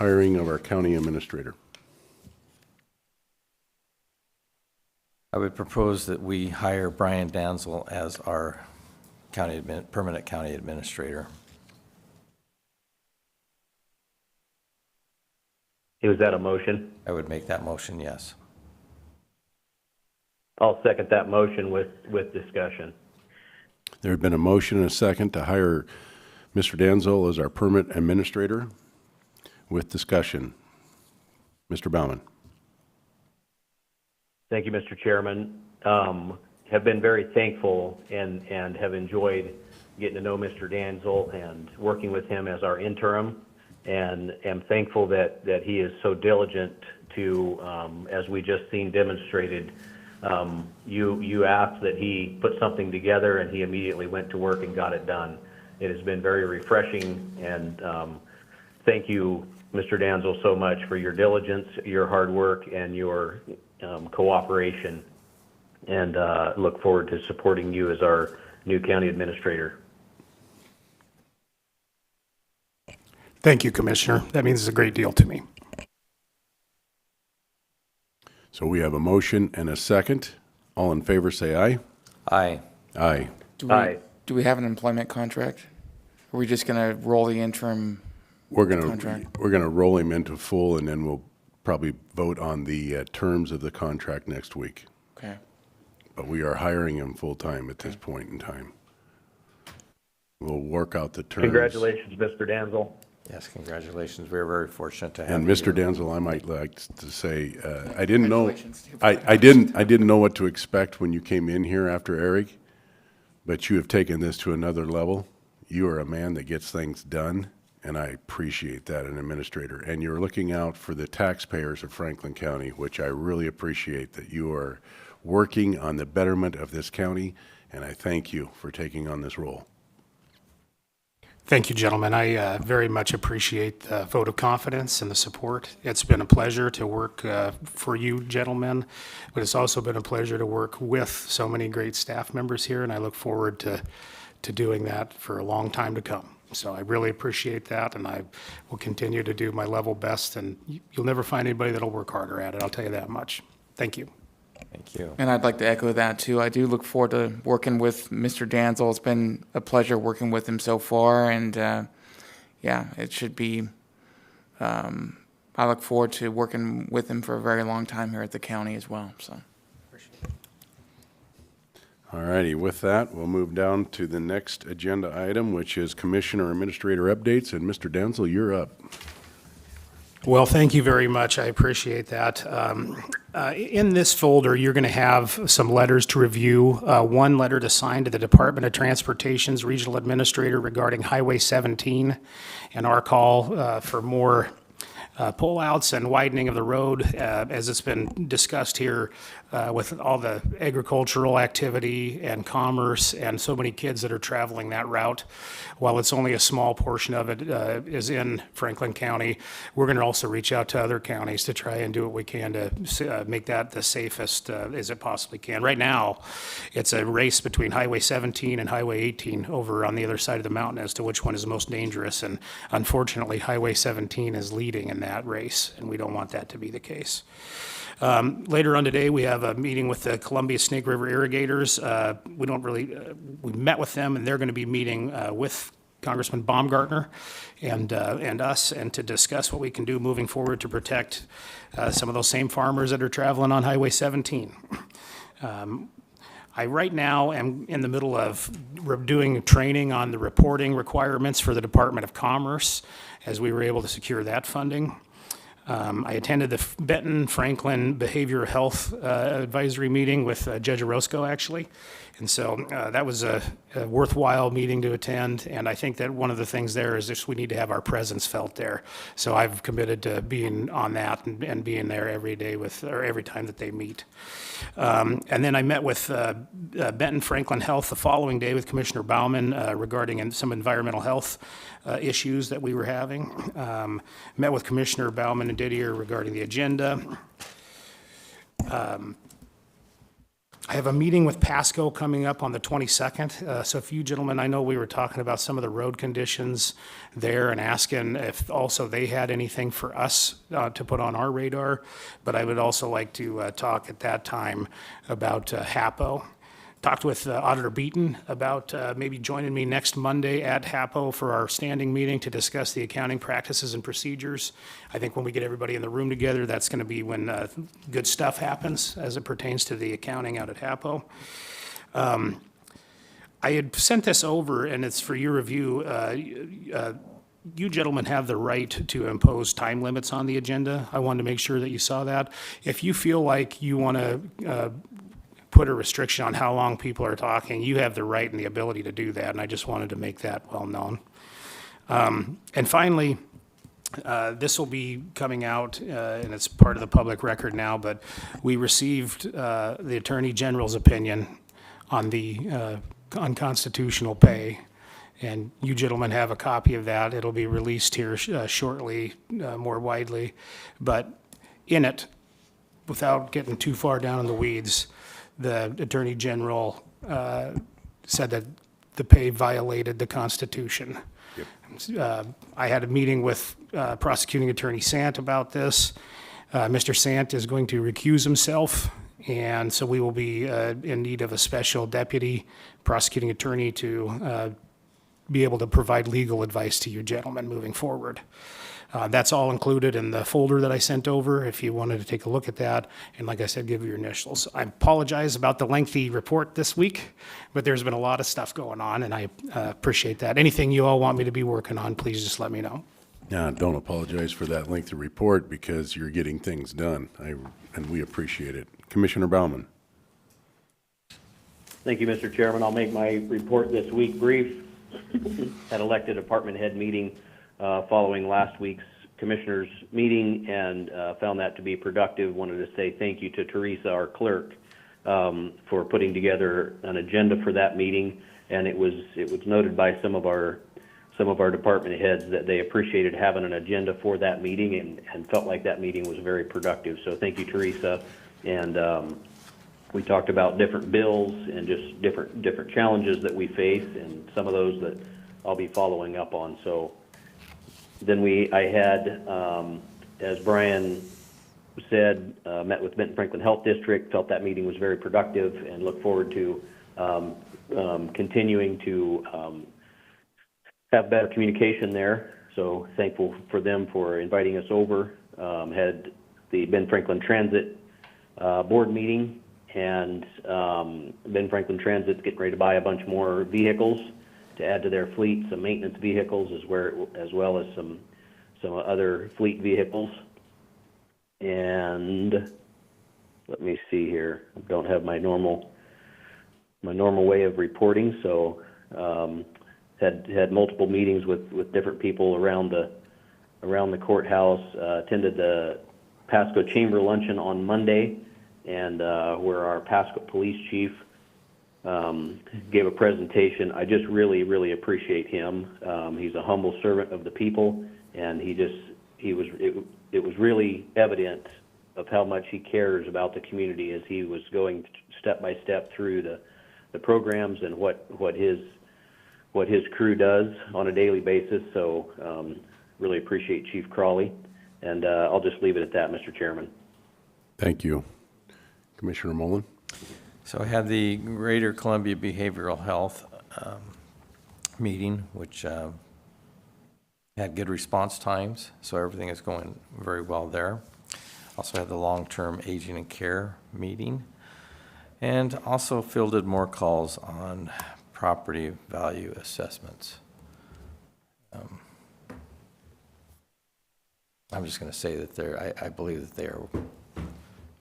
hiring of our county administrator. I would propose that we hire Brian Danzel as our permanent county administrator. Was that a motion? I would make that motion, yes. I'll second that motion with discussion. There had been a motion and a second to hire Mr. Danzel as our permanent administrator with discussion. Mr. Baumann. Thank you, Mr. Chairman. Have been very thankful and have enjoyed getting to know Mr. Danzel and working with him as our interim, and am thankful that he is so diligent to, as we just seen demonstrated, you asked that he put something together and he immediately went to work and got it done. It has been very refreshing, and thank you, Mr. Danzel, so much for your diligence, your hard work, and your cooperation, and look forward to supporting you as our new county administrator. Thank you, Commissioner. That means a great deal to me. So we have a motion and a second. All in favor say aye. Aye. Aye. Aye. Do we have an employment contract? Are we just going to roll the interim contract? We're gonna roll him into full, and then we'll probably vote on the terms of the contract next week. Okay. But we are hiring him full-time at this point in time. We'll work out the terms. Congratulations, Mr. Danzel. Yes, congratulations. We're very fortunate to have And you Mr. here. Denzel, I might like to say, I didn't know, Congratulations. I didn't know what to expect when you came in here after Eric, but you have taken this to another level. You are a man that gets things done, and I appreciate that, an administrator. And you're looking out for the taxpayers of Franklin County, which I really appreciate, that you are working on the betterment of this county, and I thank you for taking on this role. Thank you, gentlemen. I very much appreciate the vote of confidence and the support. It's been a pleasure to work for you gentlemen, but it's also been a pleasure to work with so many great staff members here, and I look forward to to doing that for a long time to come. So I really appreciate that, and I will continue to do my level best, and you'll never find anybody that'll work harder at it, I'll tell you that much. Thank you. Thank you. And I'd like to echo that too. I do look forward to working with Mr. Danzel. It's been a pleasure working with him so far, and yeah, it should be. I look forward to working with him for a very long time here at the county as well. So. All righty, with that, we'll move down to the next agenda item, which is Commissioner Administrator updates, and Mr. Denzel, you're up. Well, thank you very much. I appreciate that. In this folder, you're going to have some letters to review. One letter to sign to the Department of Transportation's Regional Administrator regarding Highway 17 and our call for more pullouts and widening of the road, as it's been discussed here with all the agricultural activity and commerce and so many kids that are traveling that route. While it's only a small portion of it is in Franklin County, we're going to also reach out to other counties to try and do what we can to make that the safest as it possibly can. Right now, it's a race between Highway 17 and Highway 18 over on the other side of the mountain as to which one is most dangerous. And unfortunately, Highway 17 is leading in that race, and we don't want that to be the case. Later on today, we have a meeting with the Columbia Snake River Irrigators. We met with them, and they're going to be meeting with Congressman Baumgartner and us, and to discuss what we can do moving forward to protect some of those same farmers that are traveling on Highway 17. I right now am in the middle of doing training on the reporting requirements for the Department of Commerce, as we were able to secure that funding. I attended the Benton Franklin Behavioral Health Advisory meeting with Judge Orozco, actually. And so that was a worthwhile meeting to attend. And I think that one of the things there is just we need to have our presence felt there. So I've committed to being on that and being there every day or every time that they meet. And then I met with Benton Franklin Health the following day with Commissioner Bauman regarding some environmental health issues that we were having. Met with Commissioner Bauman and Didier regarding the agenda. I have a meeting with Pasco coming up on the 22nd. So if you gentlemen, I know we were talking about some of the road conditions there and asking if also they had anything for us to put on our radar. But I would also like to talk at that time about HAPO. Talked with Auditor Beaton about maybe joining me next Monday at HAPO for our standing meeting to discuss the accounting practices and procedures. I think when we get everybody in the room together, that's going to be when good stuff happens as it pertains to the accounting out at HAPO. I had sent this over, and it's for your review. You gentlemen have the right to impose time limits on the agenda. I wanted to make sure that you saw that. If you feel like you want to put a restriction on how long people are talking, you have the right and the ability to do that, and I just wanted to make that well known. And finally, this will be coming out, and it's part of the public record now, but we received the Attorney General's opinion on the unconstitutional pay, and you gentlemen have a copy of that. It'll be released here shortly, more widely, but in it, without getting too far down in the weeds, the Attorney General said that the pay violated the Constitution. I had a meeting with Prosecuting Attorney Sant about this. Mr. Sant is going to recuse himself, and so we will be in need of a special deputy prosecuting attorney to be able to provide legal advice to you gentlemen moving forward. That's all included in the folder that I sent over if you wanted to take a look at that. And like I said, give your initials. I apologize about the lengthy report this week, but there's been a lot of stuff going on, and I appreciate that. Anything you all want me to be working on, please just let me know. Yeah, don't apologize for that lengthy report because you're getting things done, and we appreciate it. Commissioner Bauman. Thank you, Mr. Chairman. I'll make my report this week brief. Had elected department head meeting following last week's commissioners meeting, and found that to be productive. Wanted to say thank you to Teresa, our clerk, for putting together an agenda for that meeting. And it was noted by some of our department heads that they appreciated having an agenda for that meeting, and felt like that meeting was very productive. So thank you, Teresa. And we talked about different bills and just different challenges that we face, and some of those that I'll be following up on. So then I had, as Brian said, met with Benton Franklin Health District, felt that meeting was very productive, and look forward to continuing to have better communication there. So thankful for them for inviting us over. Had the Ben Franklin Transit board meeting, and Ben Franklin Transit's getting ready to buy a bunch more vehicles to add to their fleet, some maintenance vehicles as well as some other fleet vehicles. And let me see here. I don't have my normal way of reporting, so had multiple meetings with different people around the courthouse. Attended the Pasco Chamber Luncheon on Monday, and where our Pasco Police Chief gave a presentation. I just really appreciate him. He's a humble servant of the people, and it was really evident of how much he cares about the community as he was going step by step through the programs and what his crew does on a daily basis. So really appreciate Chief Crawley, and I'll just leave it at that, Mr. Chairman. Thank you. Commissioner Mullen? So I had the Greater Columbia Behavioral Health meeting, which had good response times, so everything is going very well there. Also had the long-term aging and care meeting, and also fielded more calls on property value assessments. I'm just going to say that I believe that they are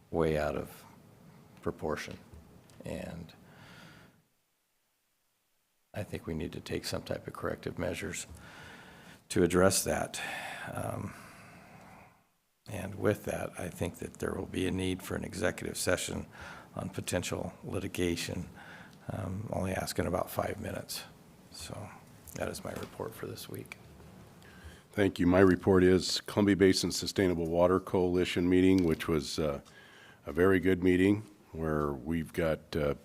way out of proportion, and I think we need to take some type of corrective measures to address that. And with that, I think that there will be a need for an executive session on potential litigation. Only asking about 5 minutes. So that is my report for this week. Thank you. My report is Columbia Basin Sustainable Water Coalition meeting, which was a very good meeting where we've got a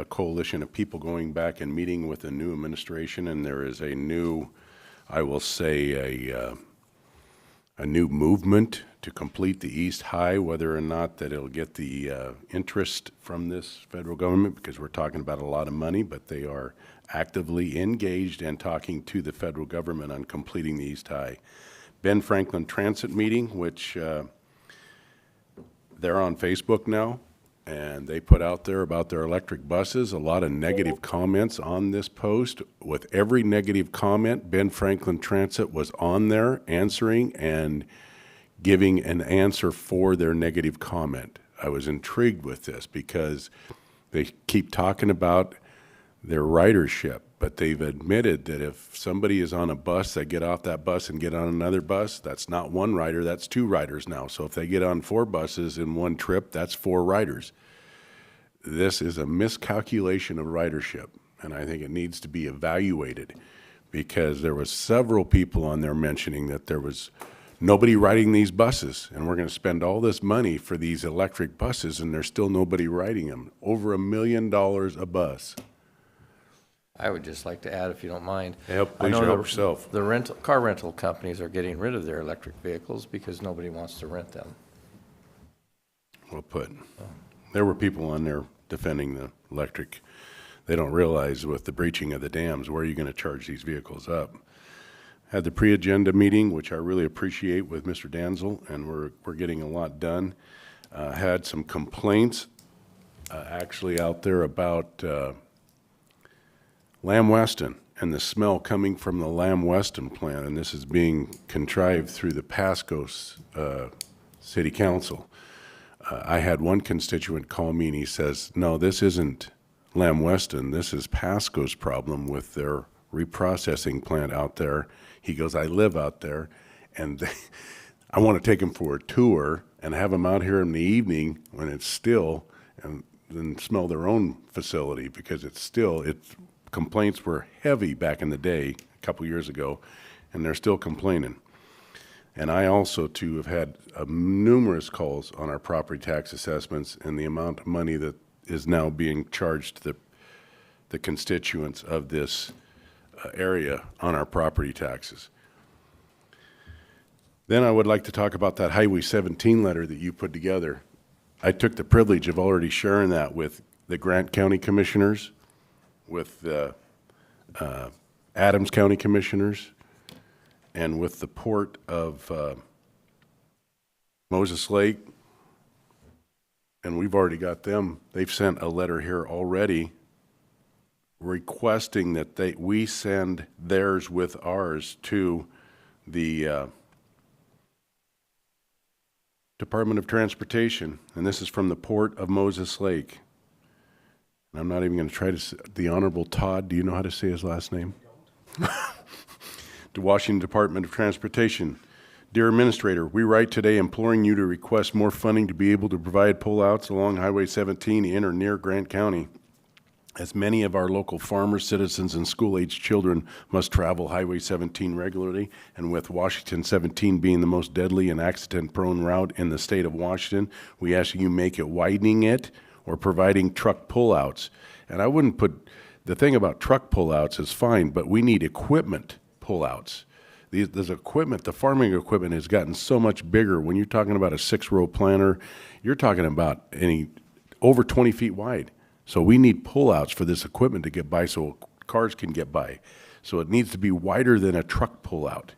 coalition of people going back and meeting with a new administration, and there is a new, I will say, a new movement to complete the East High, whether or not that it'll get the interest from this federal government, because we're talking about a lot of money, but they are actively engaged and talking to the federal government on completing the East High. Ben Franklin Transit meeting, which they're on Facebook now, and they put out there about their electric buses, a lot of negative comments on this post. With every negative comment, Ben Franklin Transit was on there answering and giving an answer for their negative comment. I was intrigued with this because they keep talking about their ridership, but they've admitted that if somebody is on a bus, they get off that bus and get on another bus, that's not one rider, that's 2 riders now. So if they get on 4 buses in one trip, that's 4 riders. This is a miscalculation of ridership, and I think it needs to be evaluated, because there was several people on there mentioning that there was nobody riding these buses, and we're going to spend all this money for these electric buses, and there's still nobody riding them. Over $1 million a bus. I would just like to add, if you don't mind. Help, I please know help yourself. The car rental companies are getting rid of their electric vehicles because nobody wants to rent them. Well put. There were people on there defending the electric. They don't realize with the breaching of the dams, where are you going to charge these vehicles up? Had the pre-agenda meeting, which I really appreciate, with Mr. Danzel, and we're getting a lot done. Had some complaints actually out there about Lamb Weston and the smell coming from the Lamb Weston plant, and this is being contrived through the Pasco City Council. I had one constituent call me and he says, no, this isn't Lamb Weston, this is Pasco's problem with their reprocessing plant out there. He goes, I live out there, and I want to take him for a tour and have them out here in the evening when it's still, and then smell their own facility, because complaints were heavy back in the day, a couple years ago, and they're still complaining. And I also, too, have had numerous calls on our property tax assessments and the amount of money that is now being charged the constituents of this area on our property taxes. Then I would like to talk about that Highway 17 letter that you put together. I took the privilege of already sharing that with the Grant County Commissioners, with the Adams County Commissioners, and with the Port of Moses Lake. And we've already got them. They've sent a letter here already requesting that we send theirs with ours to the Department of Transportation, and this is from the Port of Moses Lake. And I'm not even going to try to the Honorable Todd, do you know how to say his last name? To Washington Department of Transportation. Dear Administrator, we write today imploring you to request more funding to be able to provide pullouts along Highway 17 in or near Grant County, as many of our local farmers, citizens, and school-aged children must travel Highway 17 regularly, and with Washington 17 being the most deadly and accident-prone route in the state of Washington, we ask you make it widening it or providing truck pullouts. And I wouldn't put, the thing about truck pullouts is fine, but we need equipment pullouts. This equipment, the farming equipment has gotten so much bigger. When you're talking about a 6-row planter, you're talking about over 20 feet wide. So we need pullouts for this equipment to get by so cars can get by. So it needs to be wider than a truck pullout.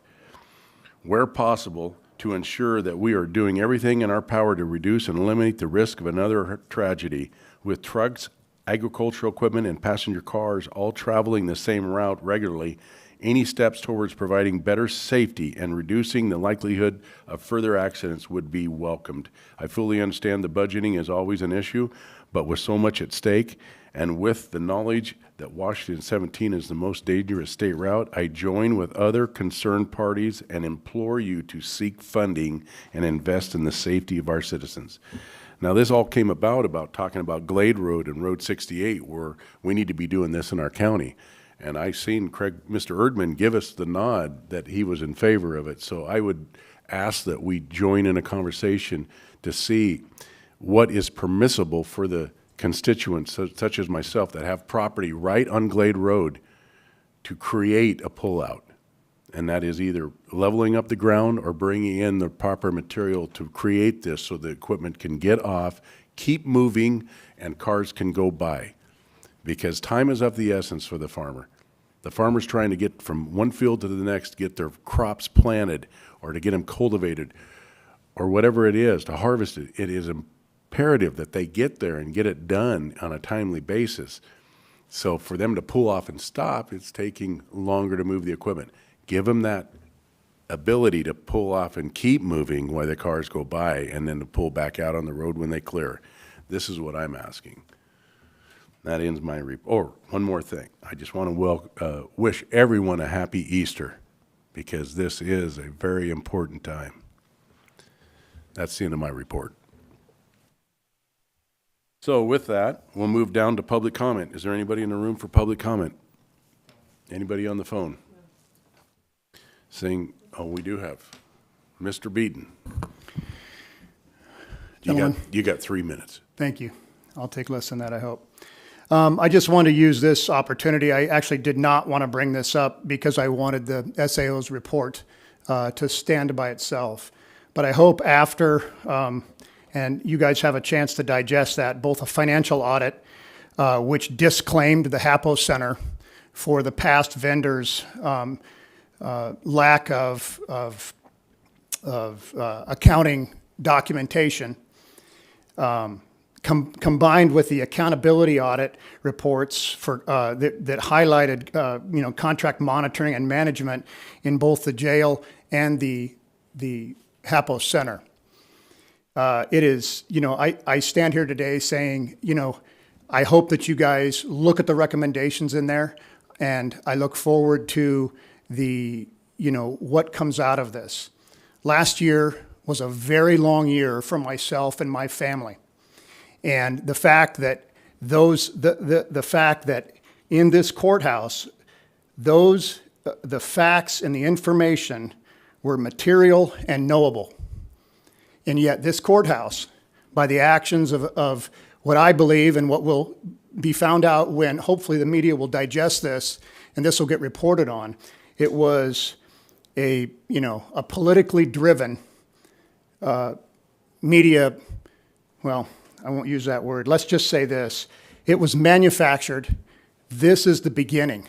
Where possible, to ensure that we are doing everything in our power to reduce and eliminate the risk of another tragedy, with trucks, agricultural equipment, and passenger cars all traveling the same route regularly. Any steps towards providing better safety and reducing the likelihood of further accidents would be welcomed. I fully understand the budgeting is always an issue, but with so much at stake, and with the knowledge that Washington 17 is the most dangerous state route, I join with other concerned parties and implore you to seek funding and invest in the safety of our citizens. Now, this all came about talking about Glade Road and Road 68, where we need to be doing this in our county. And I've seen Mr. Erdman give us the nod that he was in favor of it. So I would ask that we join in a conversation to see what is permissible for the constituents, such as myself, that have property right on Glade Road, to create a pullout. And that is either leveling up the ground or bringing in the proper material to create this so the equipment can get off, keep moving, and cars can go by. Because time is of the essence for the farmer. The farmer's trying to get from one field to the next to get their crops planted or to get them cultivated or whatever it is, to harvest it. It is imperative that they get there and get it done on a timely basis. So for them to pull off and stop, it's taking longer to move the equipment. Give them that ability to pull off and keep moving while the cars go by, and then to pull back out on the road when they clear. This is what I'm asking. That ends my report. Oh, one more thing. I just want to wish everyone a happy Easter, because this is a very important time. That's the end of my report. So with that, we'll move down to public comment. Is there anybody in the room for public comment? Anybody on the phone? Saying, oh, we do have Mr. Beaton. You got 3 minutes. Thank you. I'll take less than that, I hope. I just want to use this opportunity. I actually did not want to bring this up because I wanted the SAO's report to stand by itself. But I hope after, and you guys have a chance to digest that, both a financial audit, which disclaimed the HAPO Center for the past vendors' lack of accounting documentation, combined with the accountability audit reports for that highlighted contract monitoring and management in both the jail and the HAPO Center. It is, I stand here today saying, I hope that you guys look at the recommendations in there, and I look forward to what comes out of this. Last year was a very long year for myself and my family. And the fact that the fact that in this courthouse, the facts and the information were material and knowable. And yet this courthouse, by the actions of what I believe and what will be found out when hopefully the media will digest this and this will get reported on, it was a politically driven media, well, I won't use that word. Let's just say this. It was manufactured. This is the beginning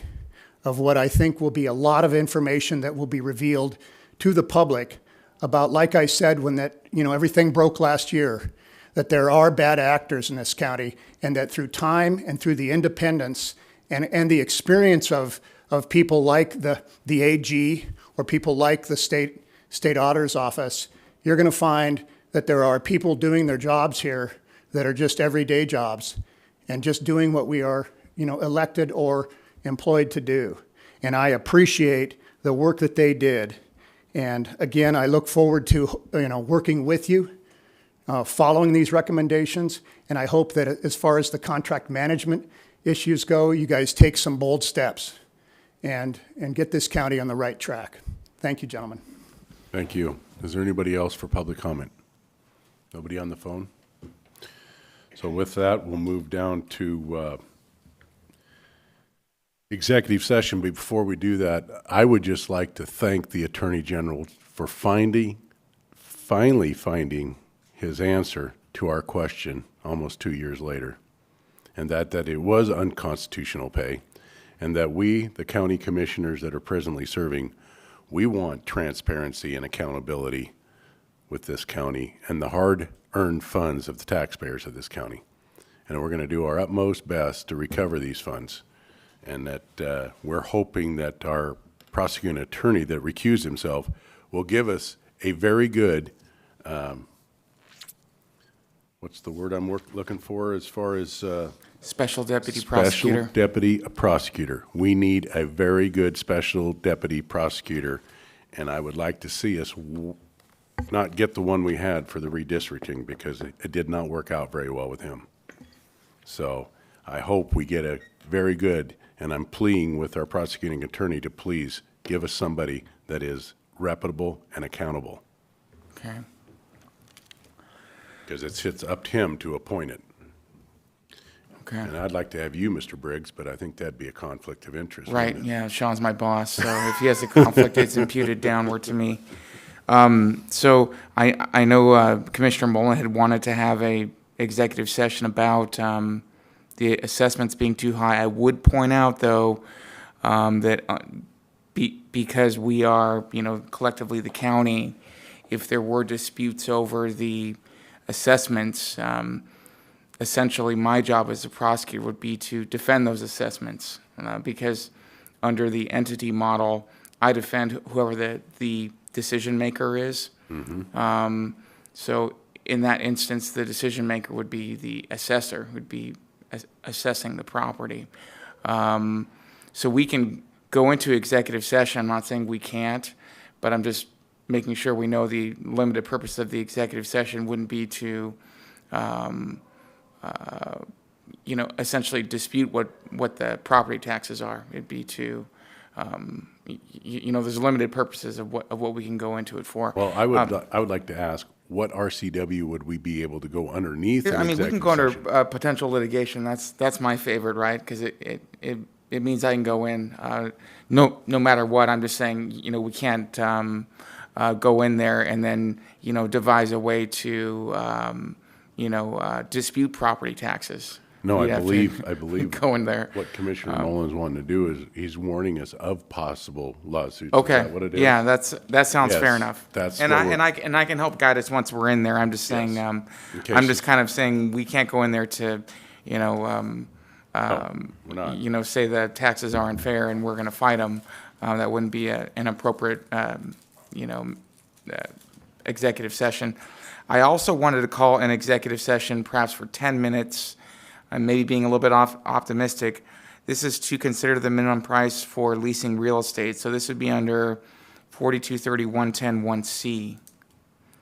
of what I think will be a lot of information that will be revealed to the public about, like I said, when everything broke last year, that there are bad actors in this county, and that through time and through the independence and the experience of people like the AG or people like the state auditor's office, you're going to find that there are people doing their jobs here that are just everyday jobs and just doing what we are, elected or employed to do. And I appreciate the work that they did. And again, I look forward to, working with you, following these recommendations. And I hope that as far as the contract management issues go, you guys take some bold steps and get this county on the right track. Thank you, gentlemen. Thank you. Is there anybody else for public comment? Nobody on the phone? So with that, we'll move down to executive session. But before we do that, I would just like to thank the Attorney General for finally finding his answer to our question almost 2 years later, and that it was unconstitutional pay, and that we, the county commissioners that are presently serving, we want transparency and accountability with this county and the hard-earned funds of the taxpayers of this county. And we're going to do our utmost best to recover these funds. And that we're hoping that our prosecuting attorney that recused himself will give us a very good, what's the word I'm looking for as far as? Special deputy prosecutor. Special deputy prosecutor. We need a very good special deputy prosecutor, and I would like to see us not get the one we had for the redistricting, because it did not work out very well with him. So I hope we get a very good, and I'm pleading with our prosecuting attorney to please give us somebody that is reputable and accountable, Okay. because it's up to him to appoint it. Okay. And I'd like to have you, Mr. Briggs, but I think that'd be a conflict of interest. Right, wouldn't it? yeah, Sean's my boss, so if he has a conflict, it's imputed downward to me. So I know Commissioner Mullen had wanted to have a executive session about the assessments being too high. I would point out, though, that because we are, collectively the county, if there were disputes over the assessments, essentially my job as a prosecutor would be to defend those assessments, because under the entity model, I defend whoever the decision maker is. Mm-hmm. So in that instance, the decision maker would be the assessor, would be assessing the property. So we can go into executive session. I'm not saying we can't, but I'm just making sure we know the limited purpose of the executive session wouldn't be to essentially dispute what the property taxes are. It'd be to, there's limited purposes of what we can go into it for. Well, I would like to ask, what RCW would we be able to go underneath? I mean, we can executive go under session? potential litigation. That's my favorite, right? Because it means I can go in, no matter what. I'm just saying, we can't go in there and then, devise a way to, dispute property taxes. No, We'd I have to believe go in there. what Commissioner Mullins wanting to do is he's warning us of possible lawsuits. Is Okay. that what it is? Yeah, that sounds Yes, fair enough. that's and what I can help guide us once we're in there. I'm just saying, Yes. In case I'm just kind of saying we can't go in there to, we're not. say the taxes are unfair and we're going to fight them. That wouldn't be an appropriate, executive session. I also wanted to call an executive session perhaps for 10 minutes. I'm maybe being a little bit optimistic. This is to consider the minimum price for leasing real estate. So this would be under 4230-110-1C.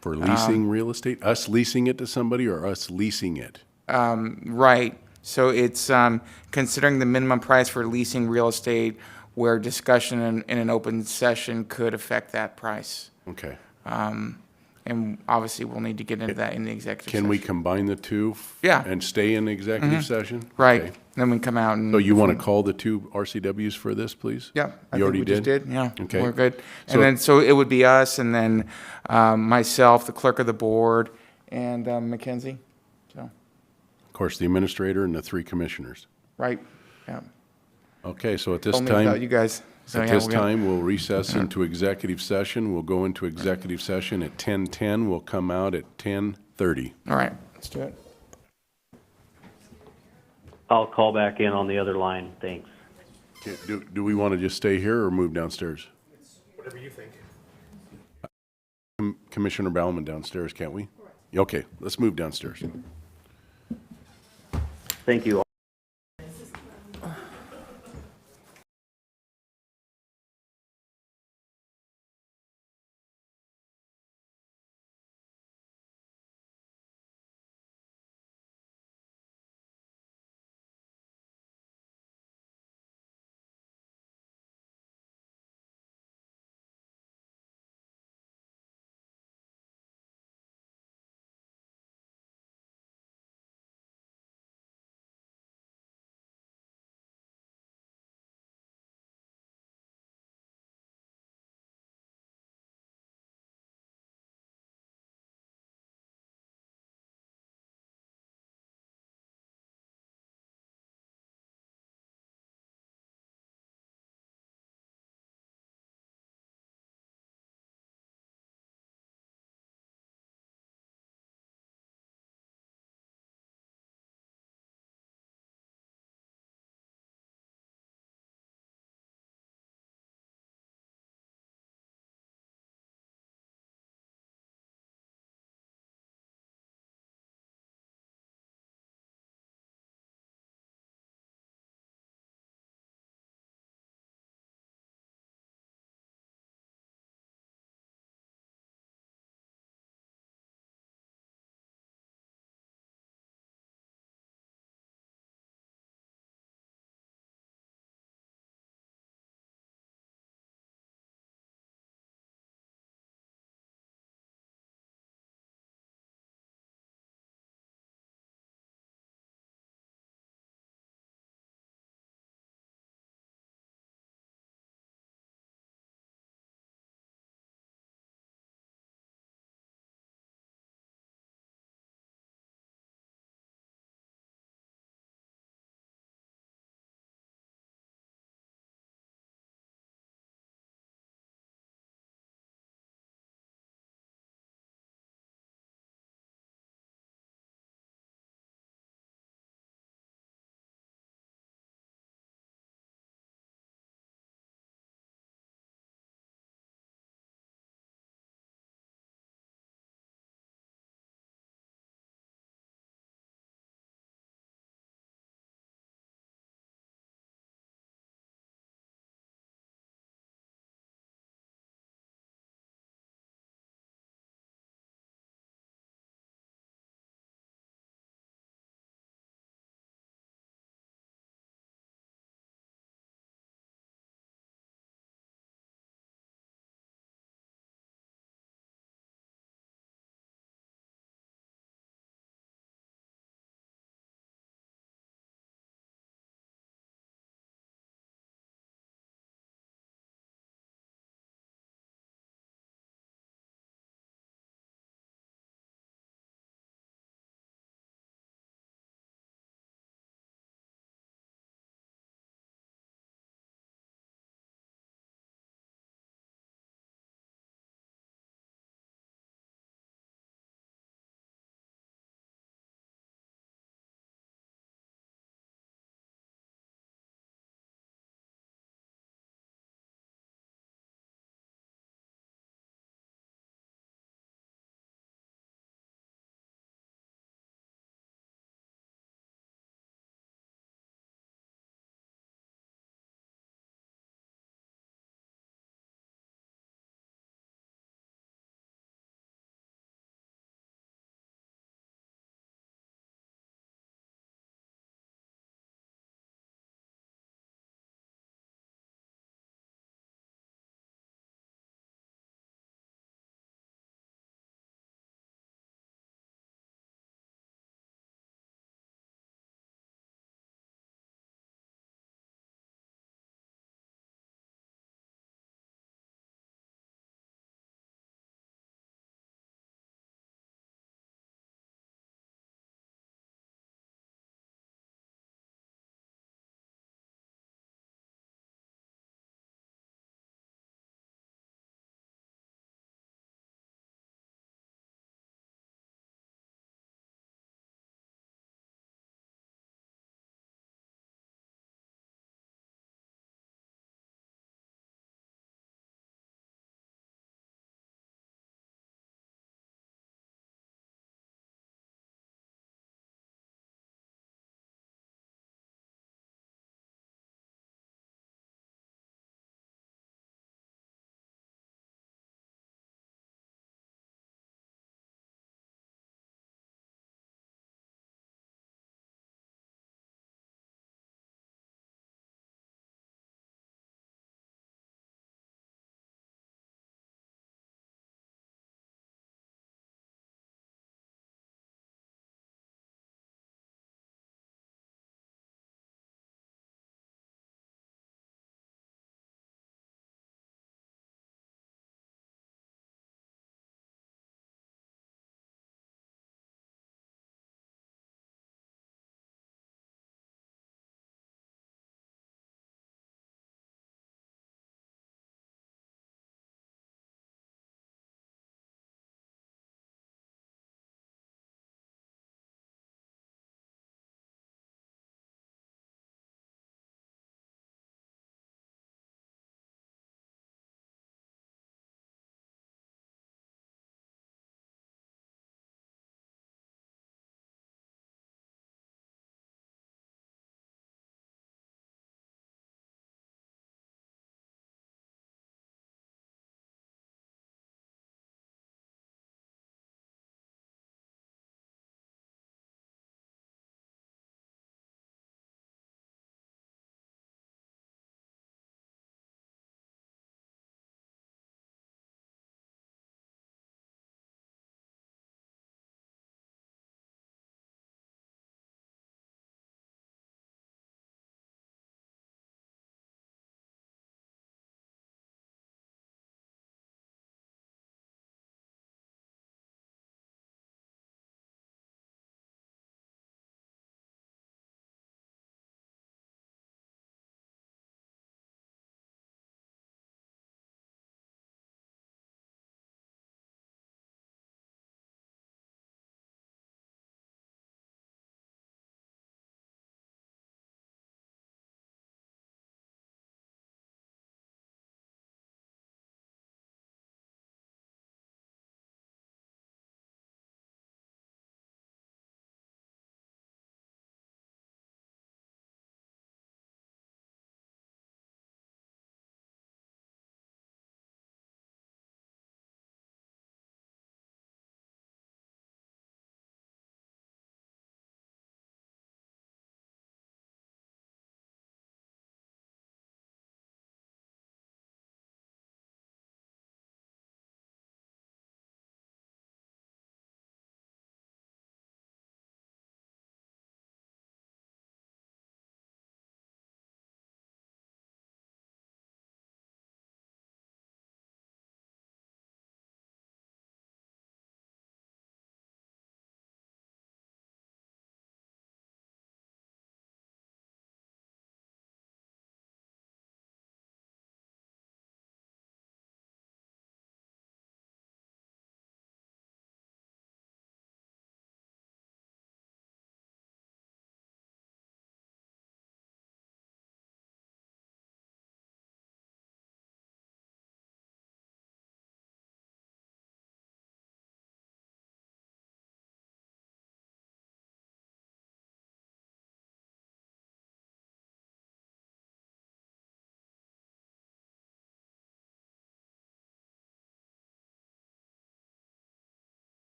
For leasing real estate? Us leasing it to somebody or us leasing it? Right. So it's considering the minimum price for leasing real estate where discussion in an open session could affect that price. Okay. and obviously we'll need to get into that in the executive session. Can we combine the two? Yeah. And stay in executive session? Right, Okay. then we come out and. So you want to call the two RCWs for this, please? Yeah, I You think already we just did? did, yeah. Okay. We're good. So- And then, so it would be us, and then myself, the clerk of the board, and Mackenzie, so, Of course, the administrator and the three commissioners. right, yeah. Okay, so at this Only without you time, guys. So, at yeah, this we're gonna- time, we'll recess into executive session. We'll go into executive session at 10:10. We'll come out at 10:30. All right, let's do it. I'll call back in on the other line. Thanks. Okay, do we want to just stay here or move downstairs? Whatever you think. Commissioner Bauman downstairs, can't we? Okay, let's move downstairs. Thank you.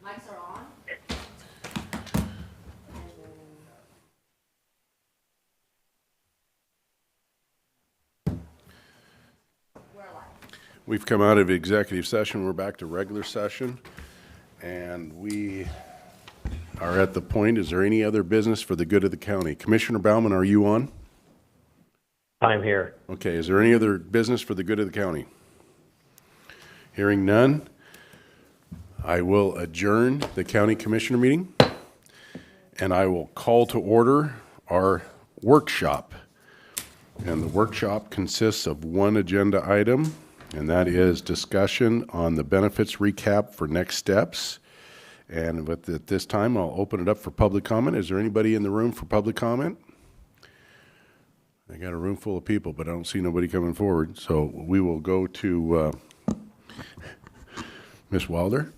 Mics are on. We're live. We've come out of executive session. We're back to regular session. And we are at the point, is there any other business for the good of the county? Commissioner Bauman, are you on? I'm here. Okay, is there any other business for the good of the county? Hearing none, I will adjourn the county commissioner meeting, and I will call to order our workshop. And the workshop consists of one agenda item, and that is discussion on the benefits recap for next steps. And at this time, I'll open it up for public comment. Is there anybody in the room for public comment? I got a room full of people, but I don't see nobody coming forward. So we will go to Ms. Wilder.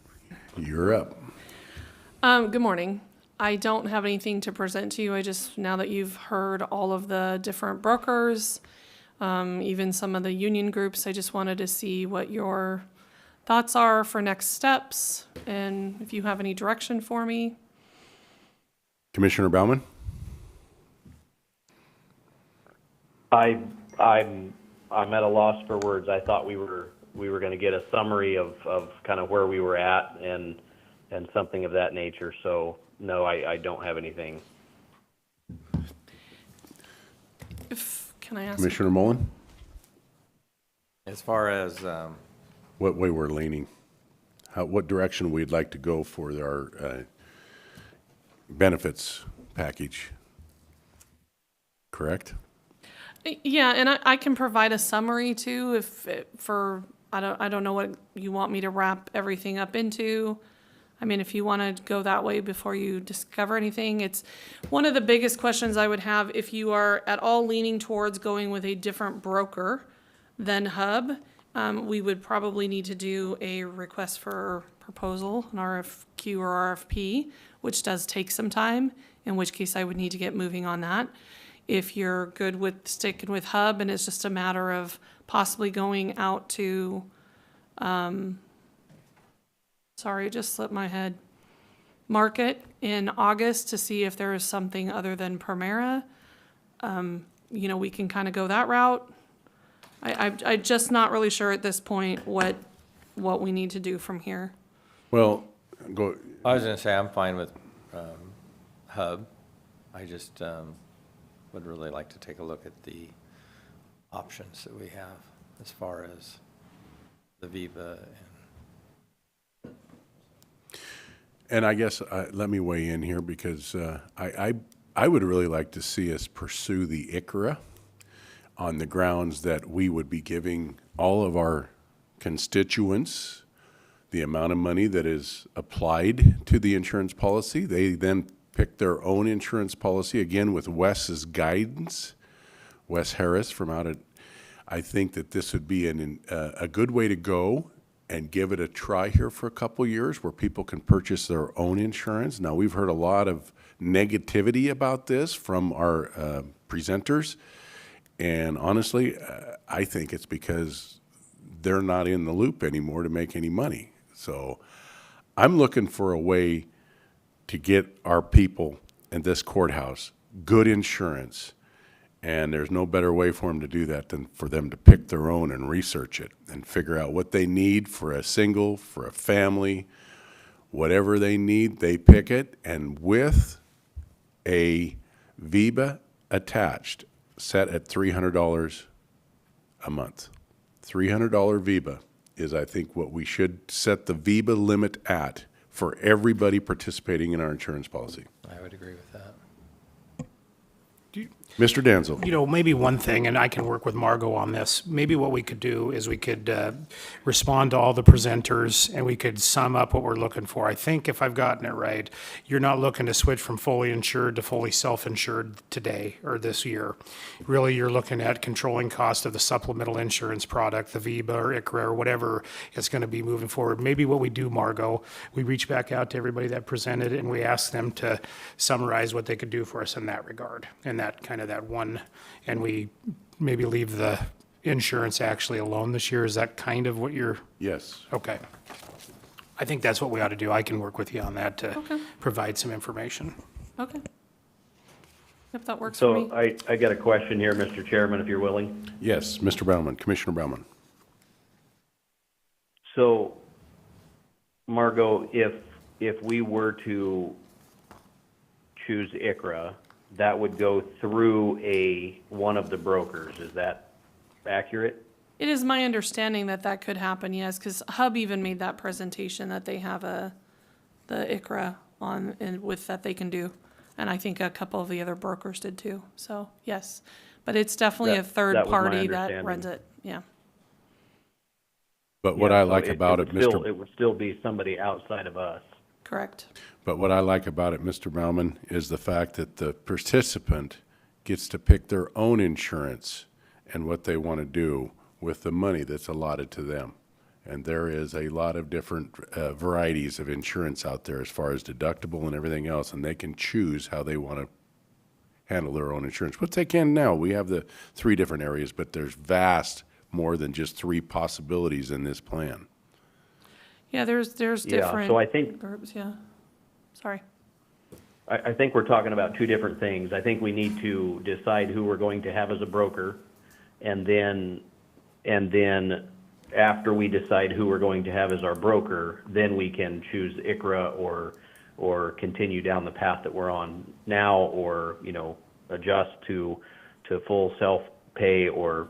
You're up. Good morning. I don't have anything to present to you. I just, now that you've heard all of the different brokers, even some of the union groups, I just wanted to see what your thoughts are for next steps and if you have any direction for me. Commissioner Bauman? I'm at a loss for words. I thought we were going to get a summary of kind of where we were at and something of that nature. So no, I don't have anything. Can I ask? Commissioner Mullen? As far as, What way we're leaning? What direction we'd like to go for our benefits package? Correct? Yeah, and I can provide a summary too I don't know what you want me to wrap everything up into. I mean, if you want to go that way before you discover anything, it's one of the biggest questions I would have if you are at all leaning towards going with a different broker than Hub. We would probably need to do a request for proposal, an RFQ or RFP, which does take some time, in which case I would need to get moving on that. If you're good with sticking with Hub and it's just a matter of possibly going out to, sorry, it just slipped my head, market in August to see if there is something other than Primera, we can kind of go that route. I'm just not really sure at this point what we need to do from here. Well, go. I was going to say, I'm fine with Hub. I just would really like to take a look at the options that we have as far as the Viva. And I guess, let me weigh in here because I would really like to see us pursue the ICRA on the grounds that we would be giving all of our constituents the amount of money that is applied to the insurance policy. They then pick their own insurance policy, again, with Wes's guidance, Wes Harris from out at, I think that this would be a good way to go and give it a try here for a couple years where people can purchase their own insurance. Now, we've heard a lot of negativity about this from our presenters. And honestly, I think it's because they're not in the loop anymore to make any money. So I'm looking for a way to get our people in this courthouse good insurance. And there's no better way for them to do that than for them to pick their own and research it and figure out what they need for a single, for a family, whatever they need, they pick it. And with a VIBA attached, set at $300 a month. $300 VIBA is, I think, what we should set the VIBA limit at for everybody participating in our insurance policy. I would agree with that. Mr. Danzel. Maybe one thing, and I can work with Margot on this, maybe what we could do is we could respond to all the presenters and we could sum up what we're looking for. I think if I've gotten it right, you're not looking to switch from fully insured to fully self-insured today or this year. Really, you're looking at controlling cost of the supplemental insurance product, the VIBA or ICRA or whatever it's going to be moving forward. Maybe what we do, Margot, we reach back out to everybody that presented and we ask them to summarize what they could do for us in that regard, and that kind of that one, and we maybe leave the insurance actually alone this year. Is that kind of what you're? Yes. Okay. I think that's what we ought to do. I can work with you on that to Okay. provide some information. Okay. If that works for me. So I got a question here, Mr. Chairman, if you're willing. Yes, Mr. Baumann, Commissioner Baumann. So, Margot, if we were to choose ICRA, that would go through one of the brokers. Is that accurate? It is my understanding that that could happen, yes, because Hub even made that presentation that they have the ICRA on, and with that they can do. And I think a couple of the other brokers did too, so, yes. But it's definitely a third that was my party that understanding. runs it, yeah. But what Yeah, I so like about it, Mr. It would still be somebody outside of us. Correct. But what I like about it, Mr. Baumann, is the fact that the participant gets to pick their own insurance and what they want to do with the money that's allotted to them. And there is a lot of different varieties of insurance out there as far as deductible and everything else, and they can choose how they want to handle their own insurance, which they can now. We have the 3 different areas, but there's vast more than just 3 possibilities in this plan. Yeah, there's Yeah, different so I think- groups, yeah. Sorry. I think we're talking about 2 different things. I think we need to decide who we're going to have as a broker, and then after we decide who we're going to have as our broker, then we can choose ICRA or continue down the path that we're on now, or, adjust to full self-pay, or,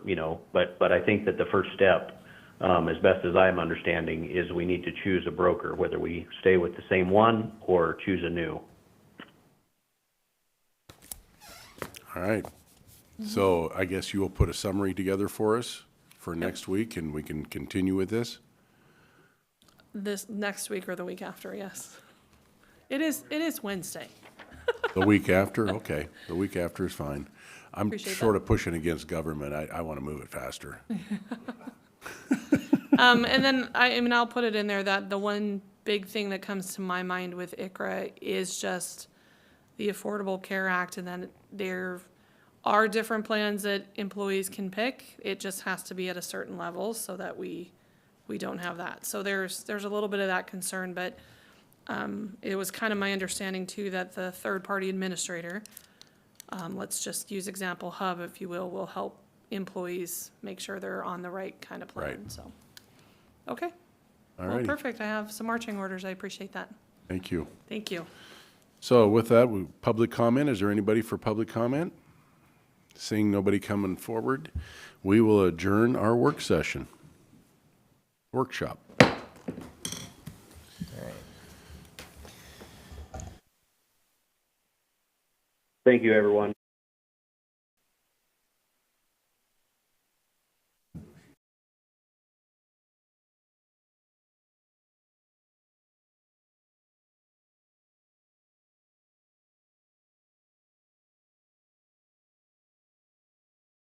but I think that the first step, as best as I'm understanding, is we need to choose a broker, whether we stay with the same one or choose a new. All right. So I guess you will put a summary together for us for next week, and we can continue with this? This next week or the week after, yes. It is Wednesday. The week after? Okay. The week after is fine. I'm Appreciate sort of pushing against government. I want to move it faster. And then I'll put it in there that the one big thing that comes to my mind with ICRA is just the Affordable Care Act, and then there are different plans that employees can pick. It just has to be at a certain level so that we don't have that. So there's a little bit of that concern, but it was kind of my understanding too that the third-party administrator, let's just use example Hub, if you will help employees make sure they're on the right kind of plan, Right. so. Okay. All Well, righty. perfect. I have some marching orders. I appreciate that. Thank you. Thank you. So with that, public comment. Is there anybody for public comment? Seeing nobody coming forward, we will adjourn our workshop. Thank you, everyone.